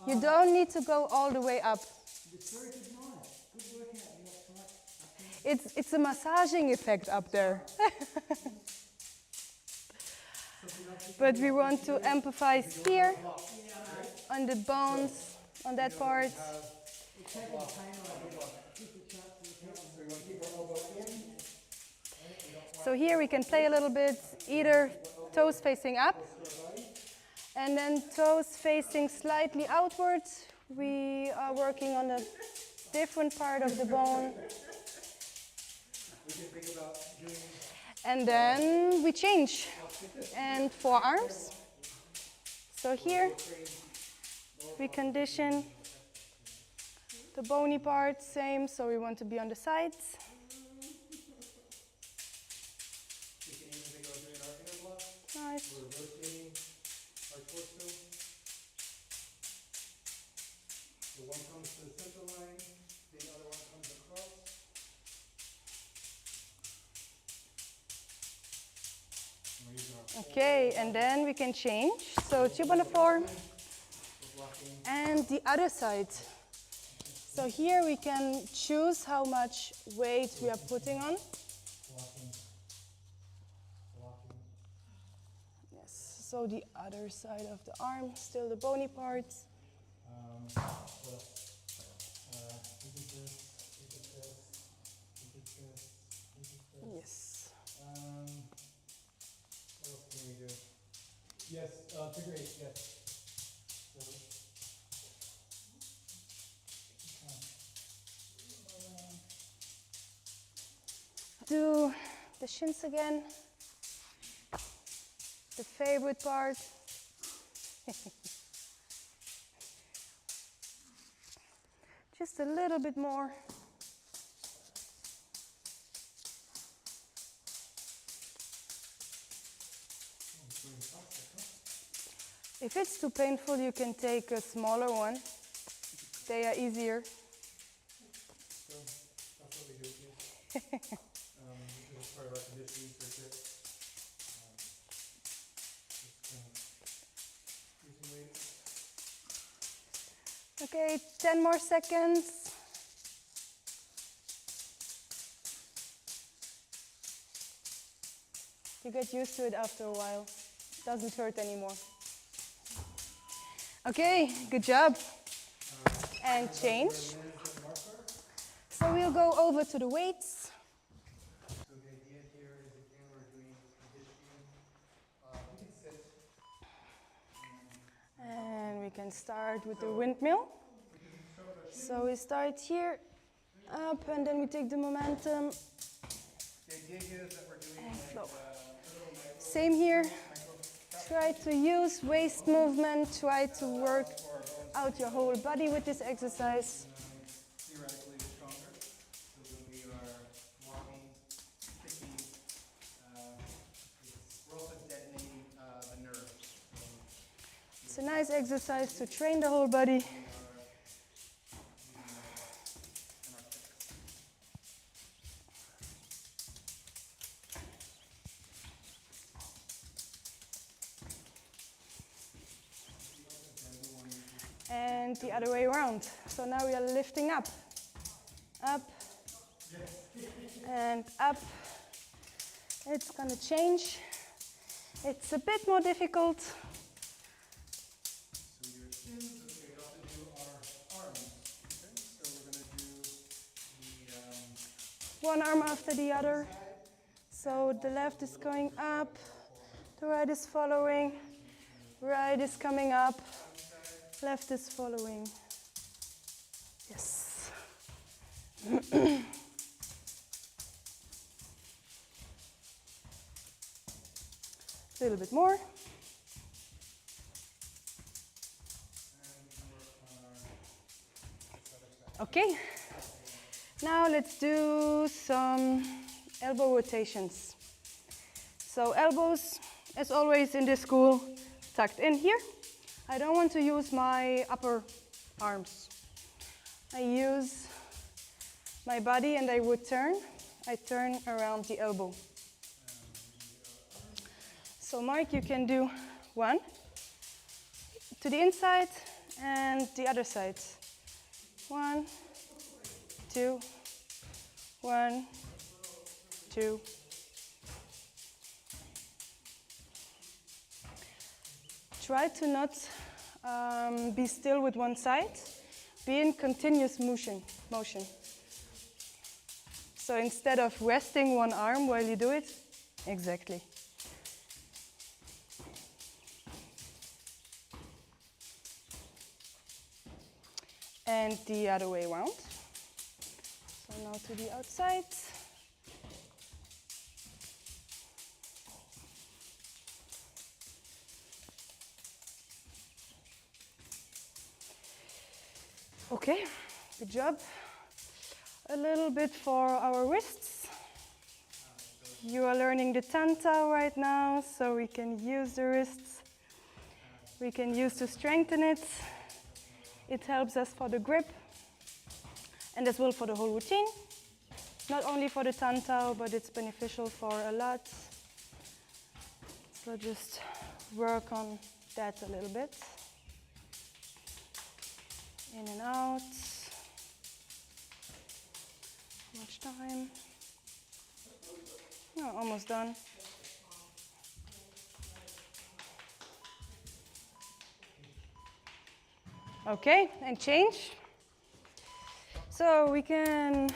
you don't need to go all the way up. It's a massaging effect up there. But we want to emphasize here on the bones, on that part. So here we can play a little bit, either toes facing up and then toes facing slightly outwards. We are working on a different part of the bone. And then we change. And forearms. So here we condition the bony part, same, so we want to be on the sides. Nice. We're rotating our torso. So one comes to the center line, the other one comes across. And we're using our Okay, and then we can change. So tube on the floor. And the other side. So here we can choose how much weight we are putting on. Yes, so the other side of the arm, still the bony part. Yes. What else can we do? Yes, figure eight, yes. Do the shins again. The favorite part. Just a little bit more. If it's too painful, you can take a smaller one. They are easier. So that's what we do here. This is part of our conditioning circuit. Using weights. Okay, 10 more seconds. You get used to it after a while. Doesn't hurt anymore. Okay, good job. And change. So we'll go over to the weights. So the idea here is again we're doing conditioning. We can sit. And we can start with the windmill. So we start here, up, and then we take the momentum. The idea here is that we're doing And flow. Same here. Try to use waist movement. Try to work out your whole body with this exercise. theoretically stronger. So when we are walking, kicking, we're also detonating the nerves. It's a nice exercise to train the whole body. and the other way around. So now we are lifting up, up, and up. It's gonna change. It's a bit more difficult. So your shins, okay, we also do our arms. Okay, so we're gonna do the One arm after the other. So the left is going up, the right is following, right is coming up, left is following. Yes. A little bit more. Okay. Now let's do some elbow rotations. So elbows, as always in this school, tucked in here. I don't want to use my upper arms. I use my body and I would turn. I turn around the elbow. So Mark, you can do one to the inside and the other side. 1, 2, 1, 2. Try to not be still with one side. Be in continuous motion. So instead of resting one arm while you do it, exactly. And the other way around. So now to the outside. Okay, good job. A little bit for our wrists. You are learning the tanta right now, so we can use the wrists. We can use to strengthen it. It helps us for the grip, and as well for the whole routine. Not only for the tanta, but it's beneficial for a lot. So just work on that a little bit. In and out. How much time? Oh, almost done. Okay, and change. So we can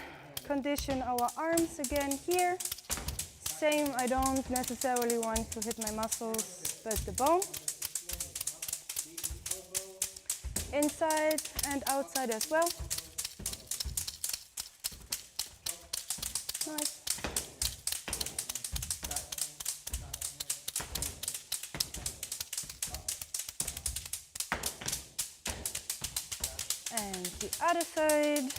condition our arms again here. Same, I don't necessarily want to hit my muscles, but the bone. Inside and outside as well. Nice. And the other side.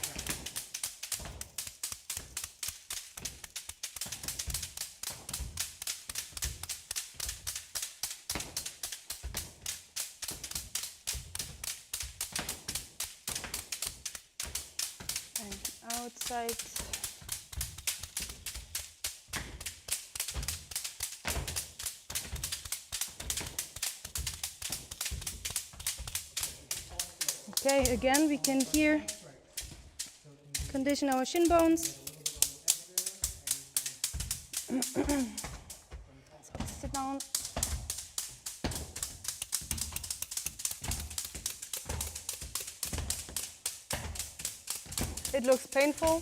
And outside. Okay, again, we can here condition our shin bones. So sit down. It looks painful.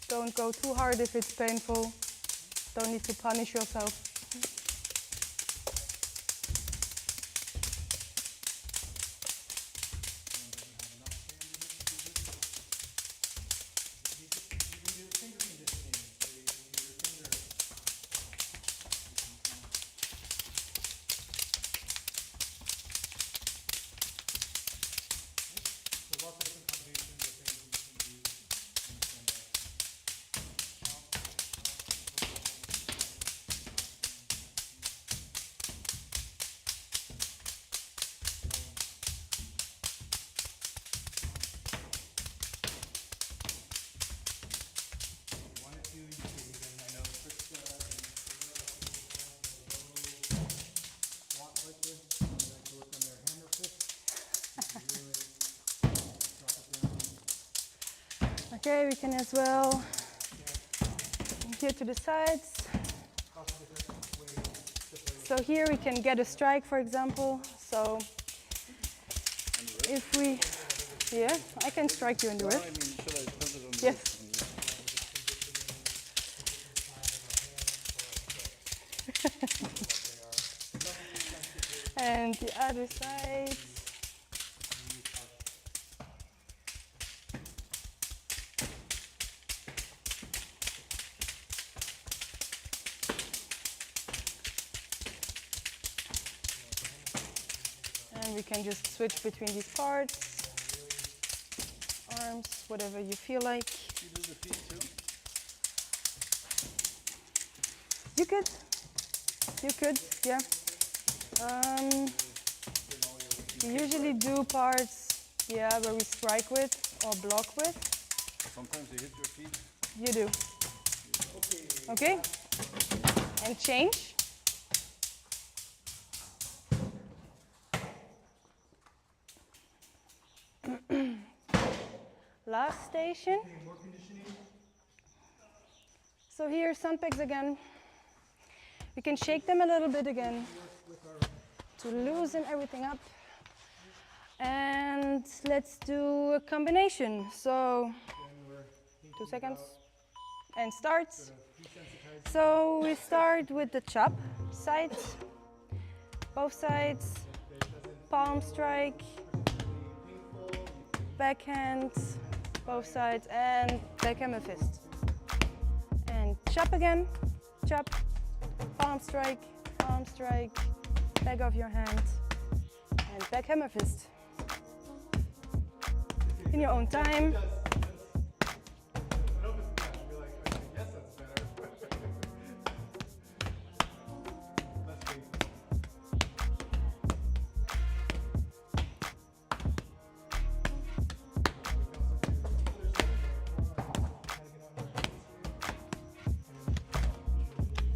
Don't go too hard if it's painful. Don't need to punish yourself. Okay, we can as well here to the sides. So here we can get a strike, for example. So if we, yeah, I can strike you in the wrist. Yes. And the other side. And we can just switch between these parts, arms, whatever you feel like. You do the feet too? You could, yeah. We usually do parts, yeah, where we strike with or block with. Sometimes you hit your feet. You do. Okay. And change. Last station. So here, sun pegs again. We can shake them a little bit again to loosen everything up. And let's do a combination. So 2 seconds and starts. So we start with the chop sides, both sides, palm strike, backhand, both sides, and backhammer fist. And chop again, chop, palm strike, back of your hand, and backhammer fist. In your own time.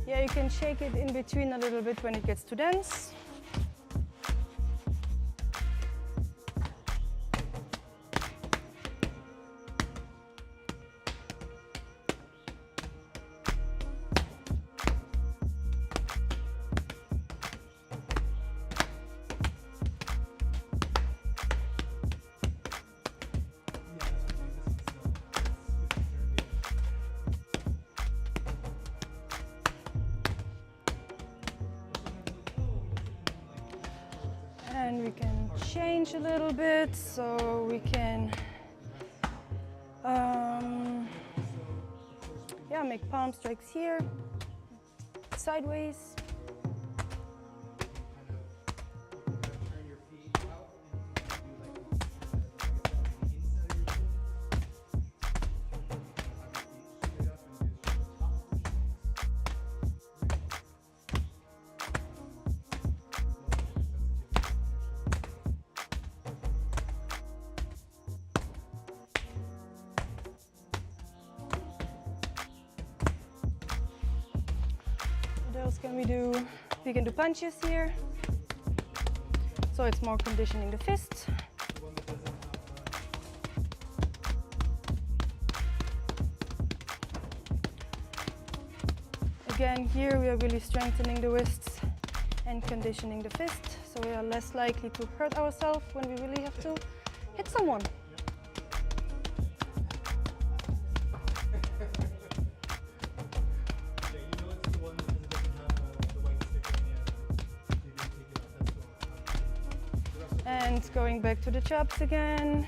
Yeah, you can shake it in between a little bit when it gets too dense. And we can change a little bit, so we can yeah, make palm strikes here, sideways. What else can we do? We can do punches here. So it's more conditioning the fist. Again, here we are really strengthening the wrists and conditioning the fist, so we are less likely to hurt ourselves when we really have to hit someone. And going back to the chops again.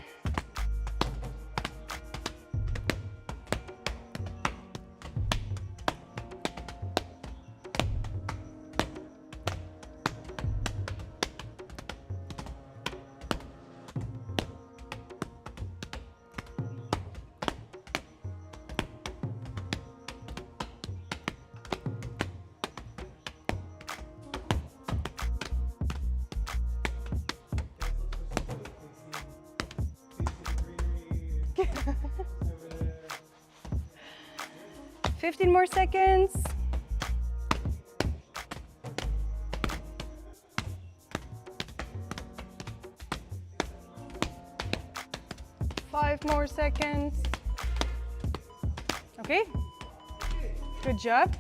Fifteen more seconds. Five more seconds. Okay, good job.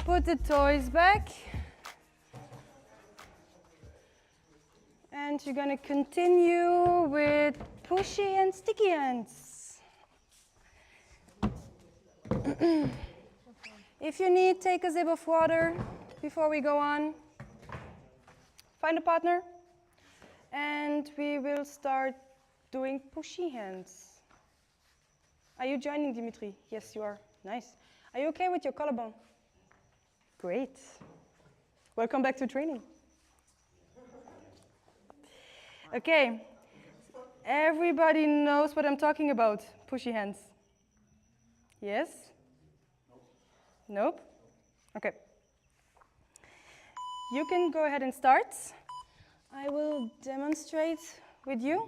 Put the toys back. And you're gonna continue with pushy and sticky hands. If you need, take a sip of water before we go on. Find a partner. And we will start doing pushy hands. Are you joining, Dimitri? Yes, you are. Nice. Are you okay with your collarbone? Great. Welcome back to training. Okay. Everybody knows what I'm talking about. Pushy hands. Yes? Nope? Okay. You can go ahead and start. I will demonstrate with you.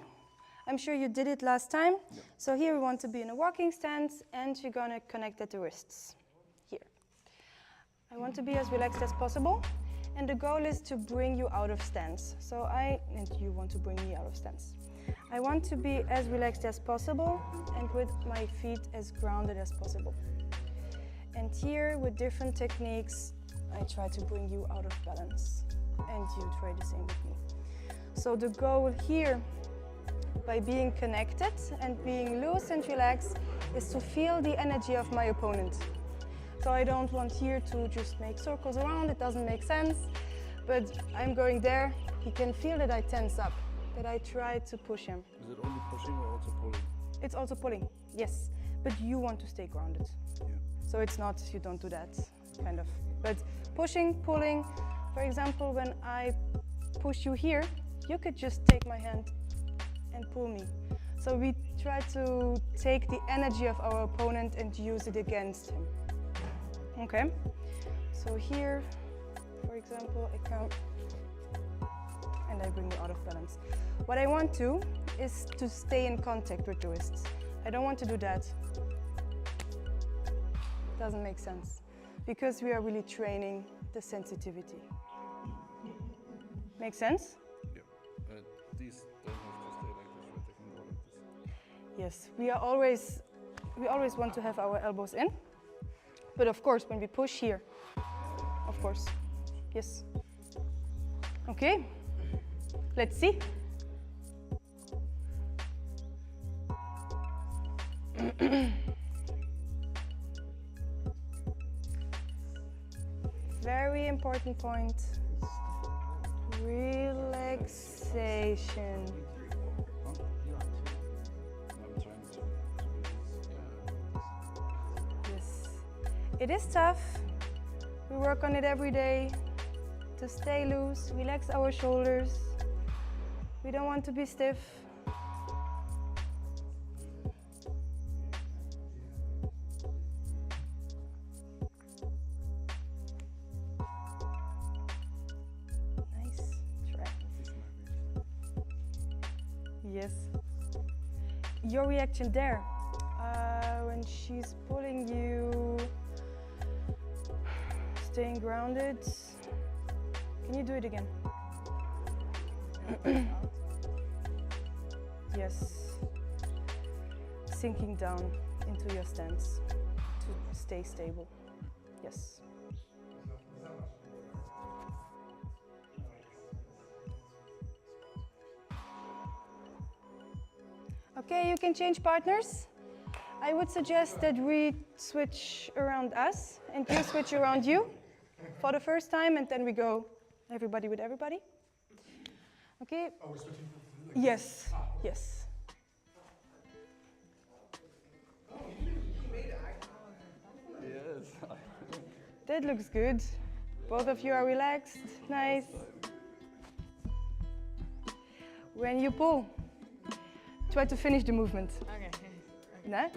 I'm sure you did it last time. Yep. So here we want to be in a walking stance and you're going to connect at the wrists. Here. I want to be as relaxed as possible. And the goal is to bring you out of stance. And you want to bring me out of stance. I want to be as relaxed as possible and with my feet as grounded as possible. And here, with different techniques, I try to bring you out of balance. And you try the same with me. So the goal here, by being connected and being loose and relaxed, is to feel the energy of my opponent. So I don't want here to just make circles around, it doesn't make sense. But I'm going there, he can feel that I tense up, that I try to push him. Is it only pushing or also pulling? It's also pulling, yes. But you want to stay grounded. Yeah. So it's not, you don't do that, kind of. But pushing, pulling, for example, when I push you here, you could just take my hand and pull me. So we try to take the energy of our opponent and use it against him. Okay, so here, for example, I come and I bring you out of balance. What I want to is to stay in contact with the wrists. I don't want to do that. Doesn't make sense because we are really training the sensitivity. Make sense? Yeah, these don't have to stay like this, right? They can go like this. Yes, we always want to have our elbows in. But of course, when we push here, of course, yes. Okay, let's see. Very important point, relaxation. It is tough. We work on it every day to stay loose, relax our shoulders. We don't want to be stiff. Nice. Try. Yes. Your reaction there, when she's pulling you, staying grounded. Can you do it again? Yes. Sinking down into your stance to stay stable. Yes. Okay, you can change partners. I would suggest that we switch around us and you switch around you for the first time, and then we go everybody with everybody. Okay? Oh, we're switching? Yes, yes. Yes. That looks good. Both of you are relaxed. Nice. When you pull, try to finish the movement. Okay. Nah?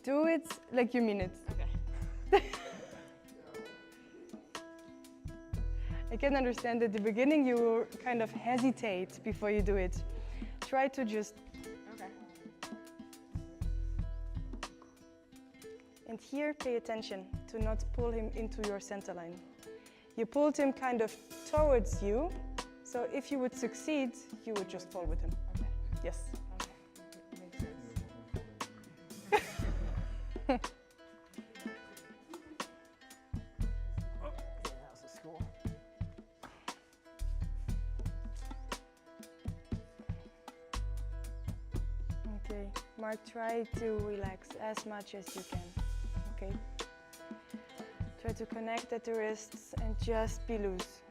Do it like you mean it. Okay. I can understand at the beginning you kind of hesitate before you do it. Try to just... Okay. And here, pay attention to not pull him into your center line. You pulled him kind of towards you, so if you would succeed, you would just fall with him. Okay. Yes. Okay. Makes sense. Mark, try to relax as much as you can, okay? Try to connect at the wrists and just be loose.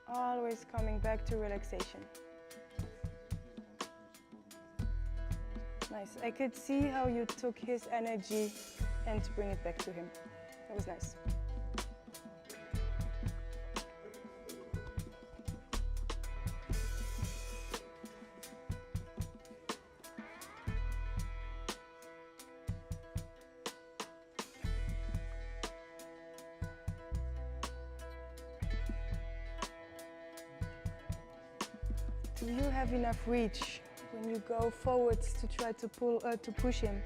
Always coming back to relaxation. Nice. I could see how you took his energy and bring it back to him. That was nice. Do you have enough reach when you go forwards to try to push him?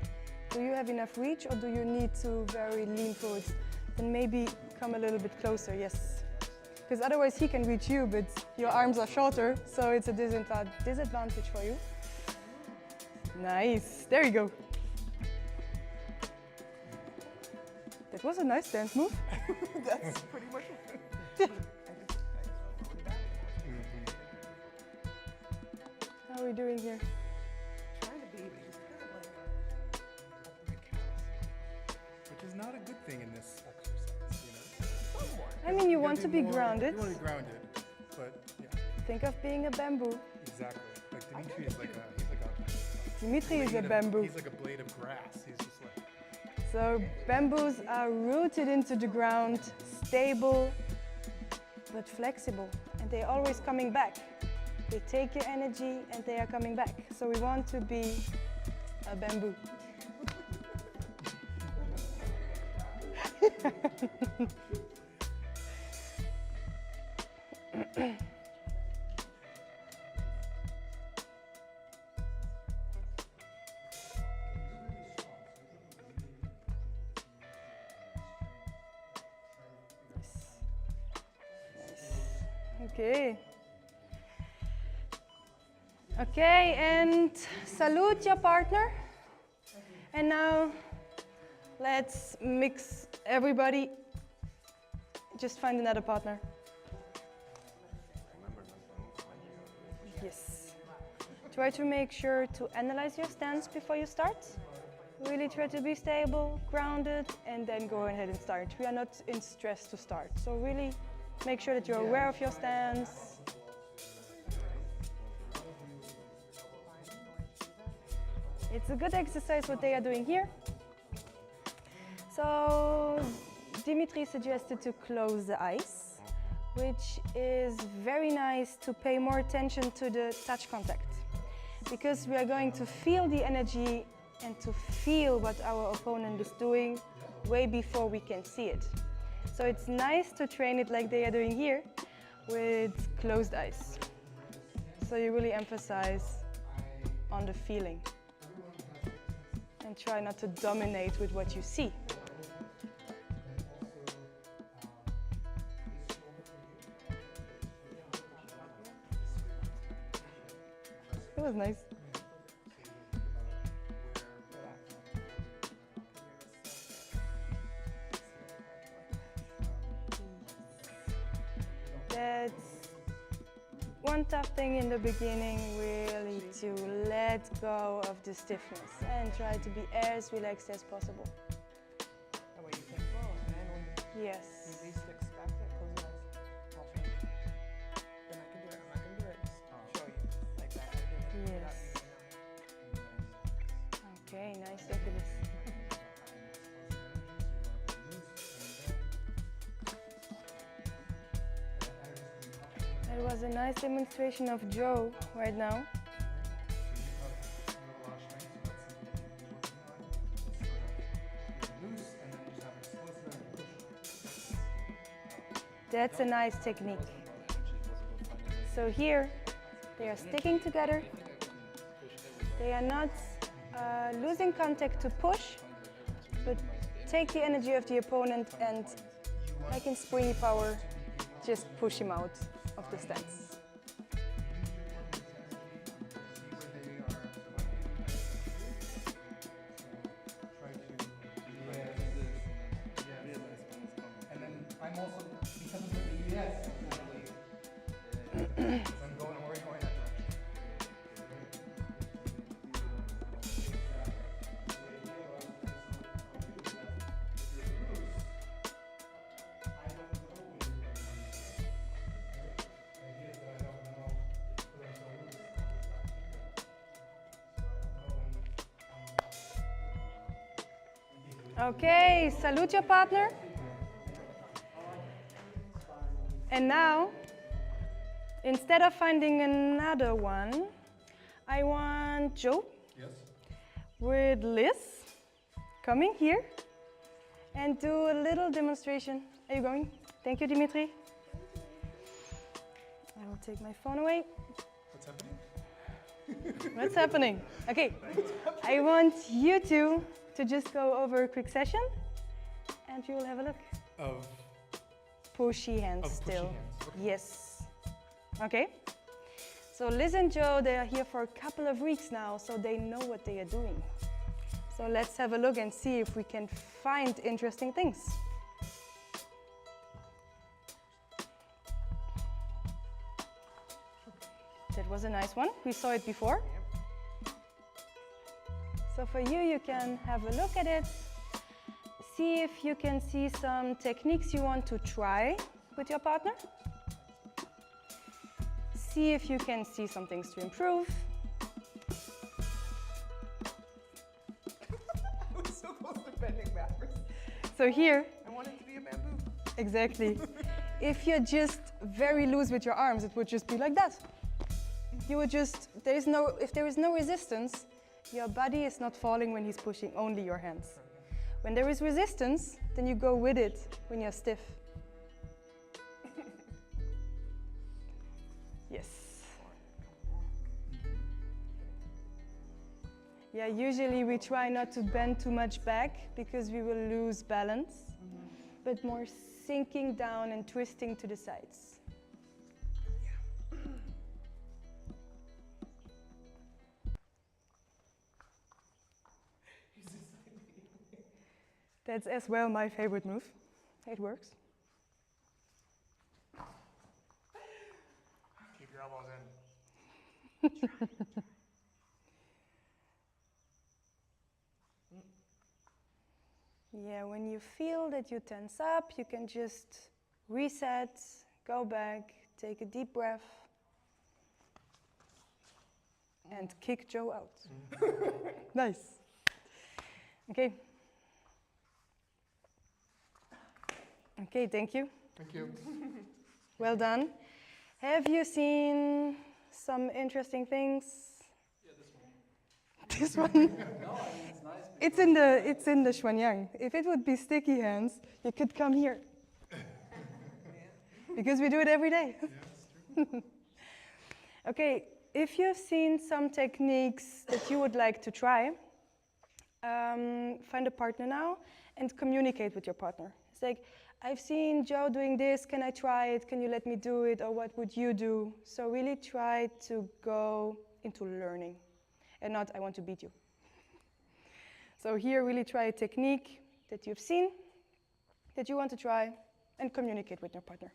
Do you have enough reach, or do you need to very lean forwards? Then maybe come a little bit closer, yes. Because otherwise he can reach you, but your arms are shorter, so it's a disadvantage for you. Nice, there you go. That was a nice dance move. That's pretty much it. How are we doing here? Trying to be just kind of like up the cows. Which is not a good thing in this exercise, you know? Somewhat. I mean, you gotta want to be more- grounded. You want to be grounded, but yeah, Think of being a bamboo. exactly. Like Dimitri is like a, Dimitri is a blade of- bamboo. He's like a blade of grass. He's just like, So bamboos are rooted into the ground, stable, but flexible, and they're always coming back. They take your energy and they are coming back. So we want to be a bamboo. Okay. Okay, and salute your partner. And now let's mix everybody. Just find another partner. Yes. Try to make sure to analyze your stance before you start. Really try to be stable, grounded, and then go ahead and start. We are not in stress to start. So really make sure that you're aware of your stance. It's a good exercise what they are doing here. So Dimitri suggested to close the eyes, which is very nice to pay more attention to the touch contact, because we are going to feel the energy and to feel what our opponent is doing way before we can see it. So it's nice to train it like they are doing here with closed eyes. So you really emphasize on the feeling and try not to dominate with what you see. It was nice. That's one tough thing in the beginning, really to let go of the stiffness and try to be as relaxed as possible. That way you can flow, and then when Yes. you least expect it, close your eyes. I'll train you. Then I can do it. I'm not gonna do it. Just show you like that. I did it without Yes. you knowing. Okay, nice. Look at this. It was a nice demonstration of Joe right now. That's a nice technique. So here, they are sticking together. They are not losing contact to push, but take the energy of the opponent and, like in springy power, just push him out of the stance. and then I'm also, because of the ES, I'm going where you're going that direction. Okay, salute your partner. And now, instead of finding another one, I want Joe with Liz coming here and do a little demonstration. Are you going? Thank you, Dimitri. I will take my phone away. What's happening? What's happening? Okay, I want you two to just go over a quick session and you will have a look. Of Pushy hands pushy still. hands, okay. Yes. Okay. So Liz and Joe, they are here for a couple of weeks now, so they know what they are doing. So let's have a look and see if we can find interesting things. That was a nice one. We saw it before. So for you, you can have a look at it. See if you can see some techniques you want to try with your partner. See if you can see some things to improve. I was so close to bending backwards. So here, I want it to be a bamboo. exactly. If you're just very loose with your arms, it would just be like that. You would just, if there is no resistance, your body is not falling when he's pushing, only your hands. When there is resistance, then you go with it when you're stiff. Yes. Yeah, usually we try not to bend too much back because we will lose balance, but more sinking down and twisting to the sides. That's as well my favorite move. It works. keep your elbows in. Yeah, when you feel that you tense up, you can just reset, go back, take a deep breath, and kick Joe out. Nice. Okay. Okay, thank you. Thank you. Well done. Have you seen some interesting things? Yeah, this one. This one? No, I mean, it's nice. It's in the Xuanyang. If it would be sticky hands, you could come here. Because we do it every day. Yeah, that's true. Okay, if you've seen some techniques that you would like to try, find a partner now and communicate with your partner. It's like, I've seen Joe doing this, can I try it? Can you let me do it? Or what would you do? So really try to go into learning and not, I want to beat you. So here, really try a technique that you've seen, that you want to try, and communicate with your partner.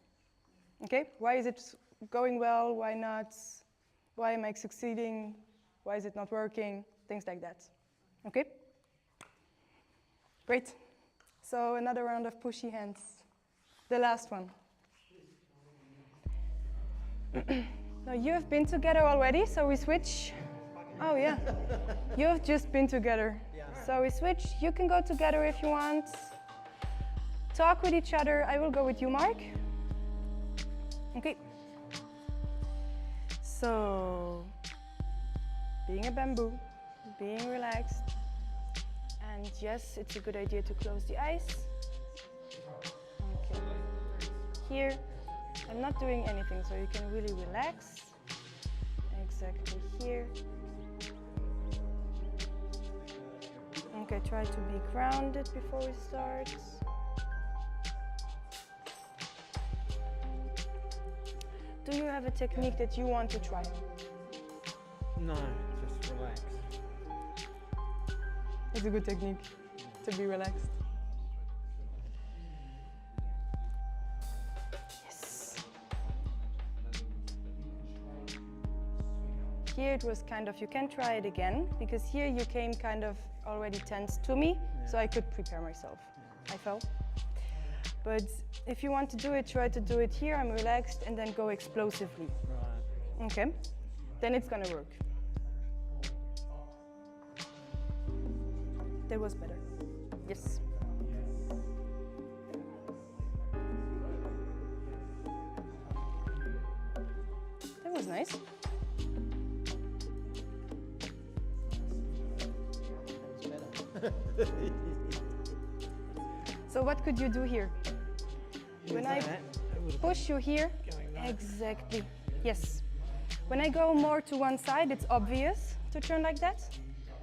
Okay? Why is it going well? Why not? Why am I succeeding? Why is it not working? Things like that. Okay? Great. So another round of pushy hands. The last one. Now you've been together already, so we switch. Oh yeah, you've just been together. So we switch. You can go together if you want. Talk with each other. I will go with you, Mark. Okay. So, being a bamboo, being relaxed. And yes, it's a good idea to close the eyes. Okay. Here, I'm not doing anything, so you can really relax. Exactly here. Okay, try to be grounded before we start. Do you have a technique that you want to try? No, just relax. It's a good technique to be relaxed. Yes. Here it was kind of, you can try it again, because here you came kind of already tense to me, so I could prepare myself. I felt. But if you want to do it, try to do it here. I'm relaxed, and then go explosively. Right. Okay? Then it's gonna work. That was better. Yes. nice. So what could you do here? When I push you here, exactly, yes. When I go more to one side, it's obvious to turn like that.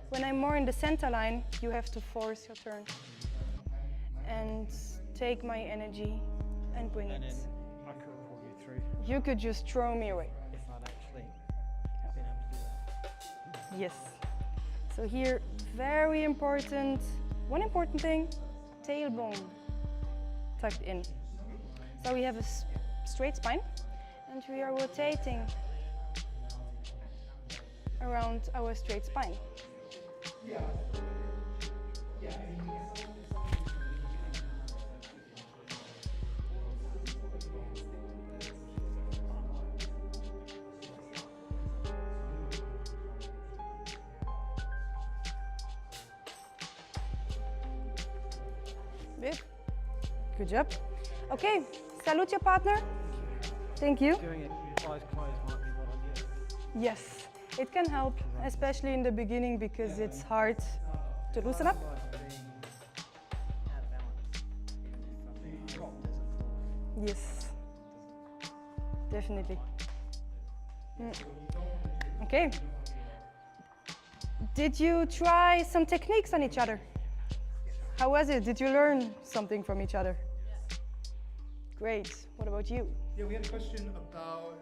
When I'm more in the center line, you have to force your turn and take my energy and bring And it. then I could pull you through You could just throw me away. if I'd actually been able to do that. Yes. So here, very important, one important thing, tailbone tucked in. So we have a straight spine and we are rotating around our straight spine. Good. Good job. Okay, salute your partner. Thank you. Doing it eyes closed might be what I do. Yes, it can help, especially in the beginning because it's hard to loosen up. Yes, definitely. Okay. Did you try some techniques on each other? How was it? Did you learn something from each other? Great. What about you? Yeah, we had a question about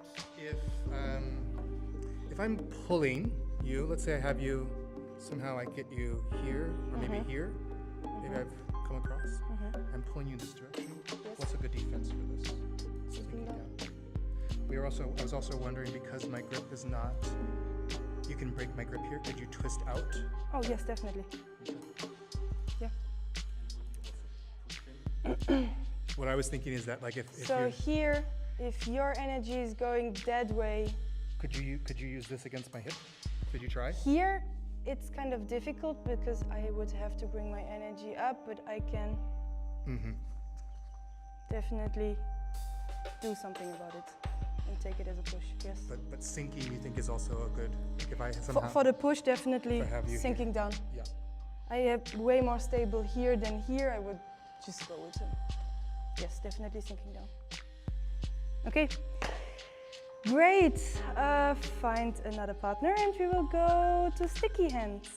if I'm pulling you, let's say I have you, somehow I get you here, or maybe here, maybe I've come across, I'm pulling you in this direction. What's a good defense for this? Sinking down. I was also wondering, because my grip is not, you can break my grip here, could you twist out? Oh, yes, definitely. Yeah. What I was thinking is that, like, if So you're, here, if your energy is going that way, could you use this against my hip? Could you try? here it's kind of difficult because I would have to bring my energy up, but I can definitely do something about it and take it as a push, yes. But sinking, you think, is also a good, like, if I For, somehow, for the push, definitely If I have you sinking down. yeah. I have way more stable here than here. I would just go with him. Yes, definitely sinking down. Okay, great. Find another partner and we will go to sticky hands.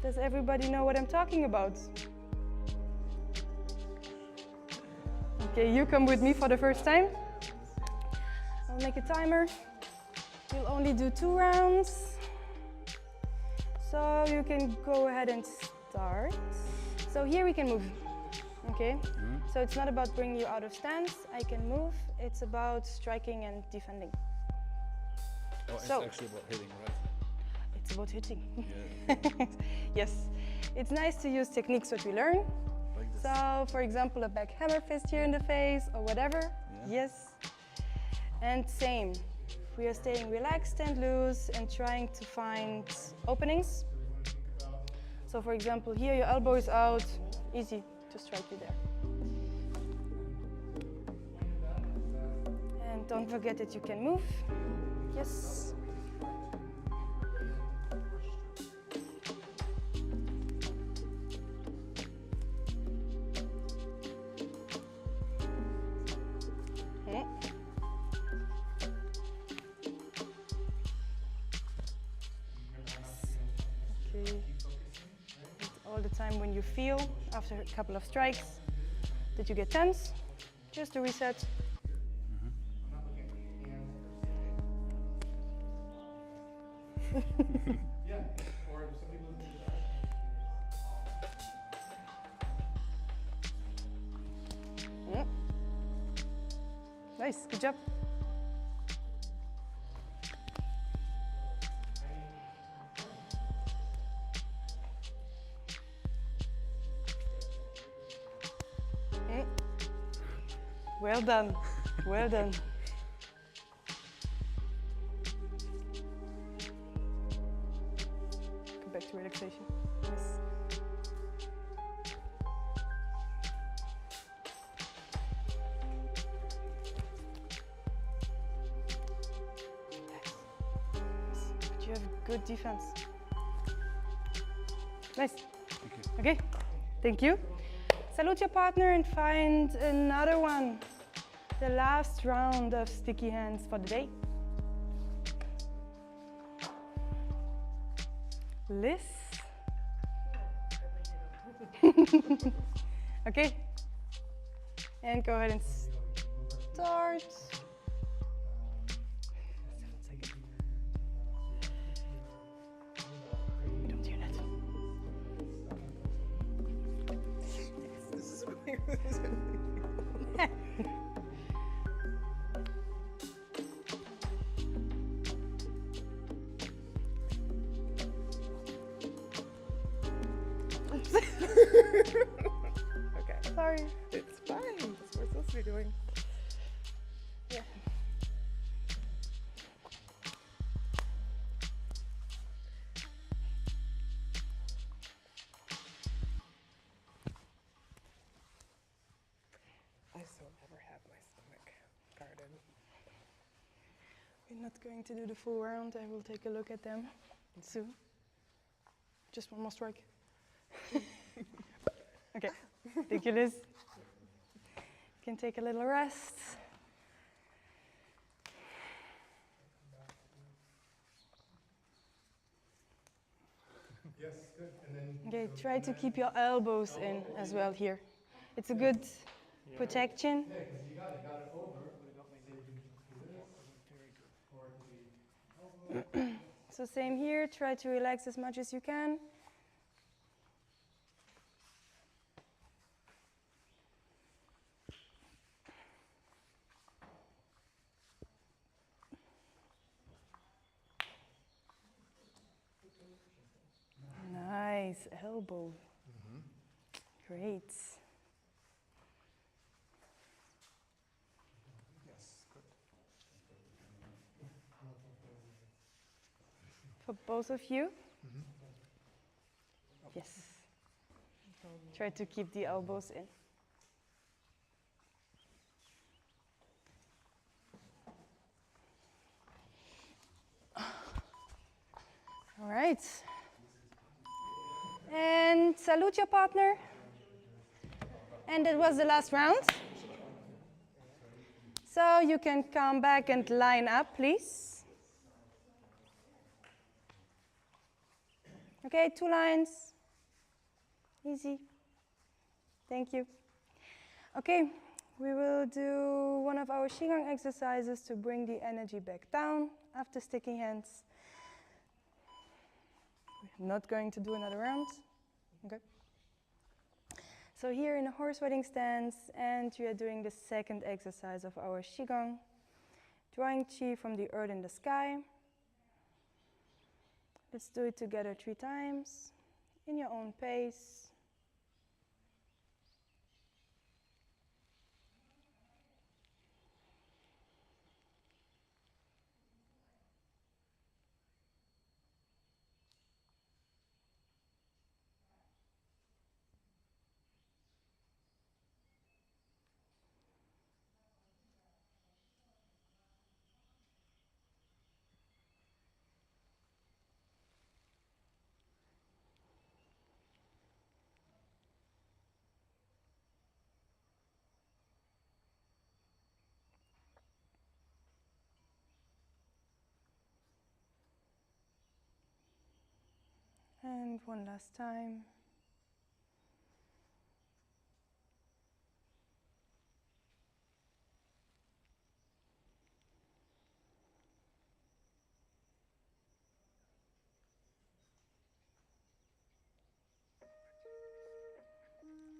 Does everybody know what I'm talking about? Okay, you come with me for the first time. I'll make a timer. We'll only do 2 rounds. So you can go ahead and start. So here we can move, okay? So it's not about bringing you out of stance, I can move. It's about striking and defending. Oh, it's So- actually about hitting, right? It's about hitting. Yeah. Yes, it's nice to use techniques that we learn. Like this. So, for example, a back hammer fist here in the face or whatever. Yeah. Yes. And same. We are staying relaxed and loose and trying to find openings. So, for example, here your elbow is out, easy to strike you there. And don't forget that you can move. Yes. Okay. All the time when you feel, after a couple of strikes, that you get tense, just to reset. Nice, good job. Well done, well done. Come back to relaxation. Yes. Good defense. Nice. Thank you. Okay, thank you. Salute your partner and find another one. The last round of sticky hands for the day. Liz. Okay. And go ahead and start. 7 seconds. We don't hear that. This is weird. Okay. Sorry. It's fine. That's what we're supposed to be doing. Yeah. I still never have my stomach guarded. We're not going to do the full round. I will take a look at them soon. Just one more strike. Okay. Thank you, Liz. Can take a little rest. Yes, good. And then Okay, try to keep your elbows in as well here. It's a good protection. you got it over. So same here, try to relax as much as you can. Nice, elbow. Great. For both of you? Yes. Try to keep the elbows in. All right. And salute your partner. And that was the last round. So you can come back and line up, please. Okay, 2 lines. Easy. Thank you. Okay, we will do one of our Qigong exercises to bring the energy back down after sticking hands. We're not going to do another round. Okay. So here in a horse riding stance, and we are doing the second exercise of our Qigong, drawing Qi from the earth in the sky. Let's do it together 3 times, in your own pace. And one last time.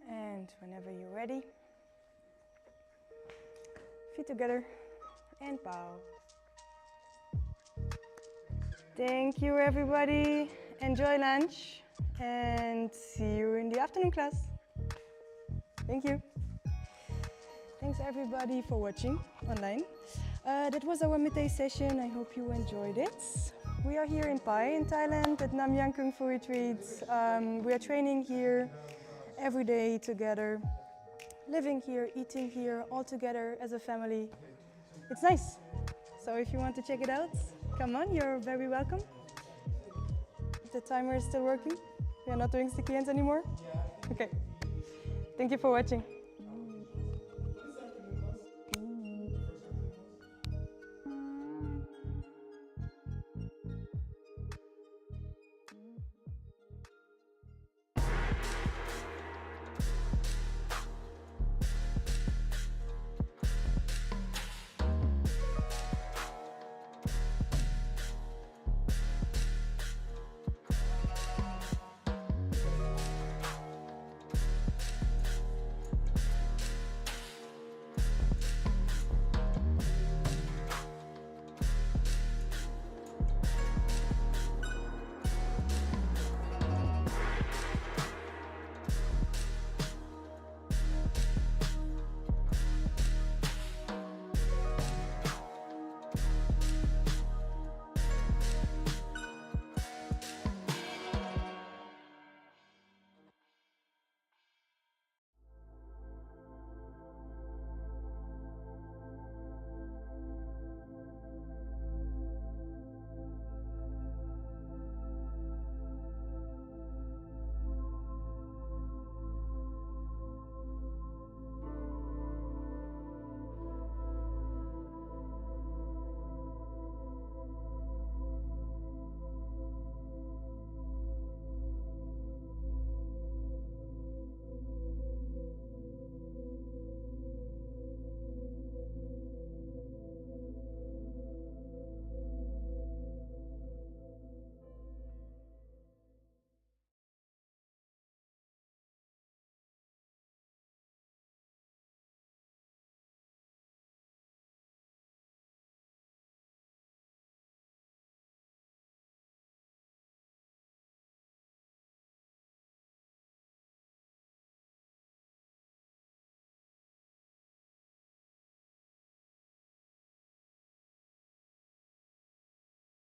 And whenever you're ready, feet together and bow. Thank you, everybody. Enjoy lunch and see you in the afternoon class. Thank you. Thanks, everybody, for watching online. That was our midday session. I hope you enjoyed it. We are here in Pai in Thailand at Nam Yang Kung Fu Retreat. We are training here every day together, living here, eating here, all together as a family. It's nice. So if you want to check it out, come on, you're very welcome. the timer is still working? We are not doing sticky hands anymore? Yeah. Okay. Thank you for watching.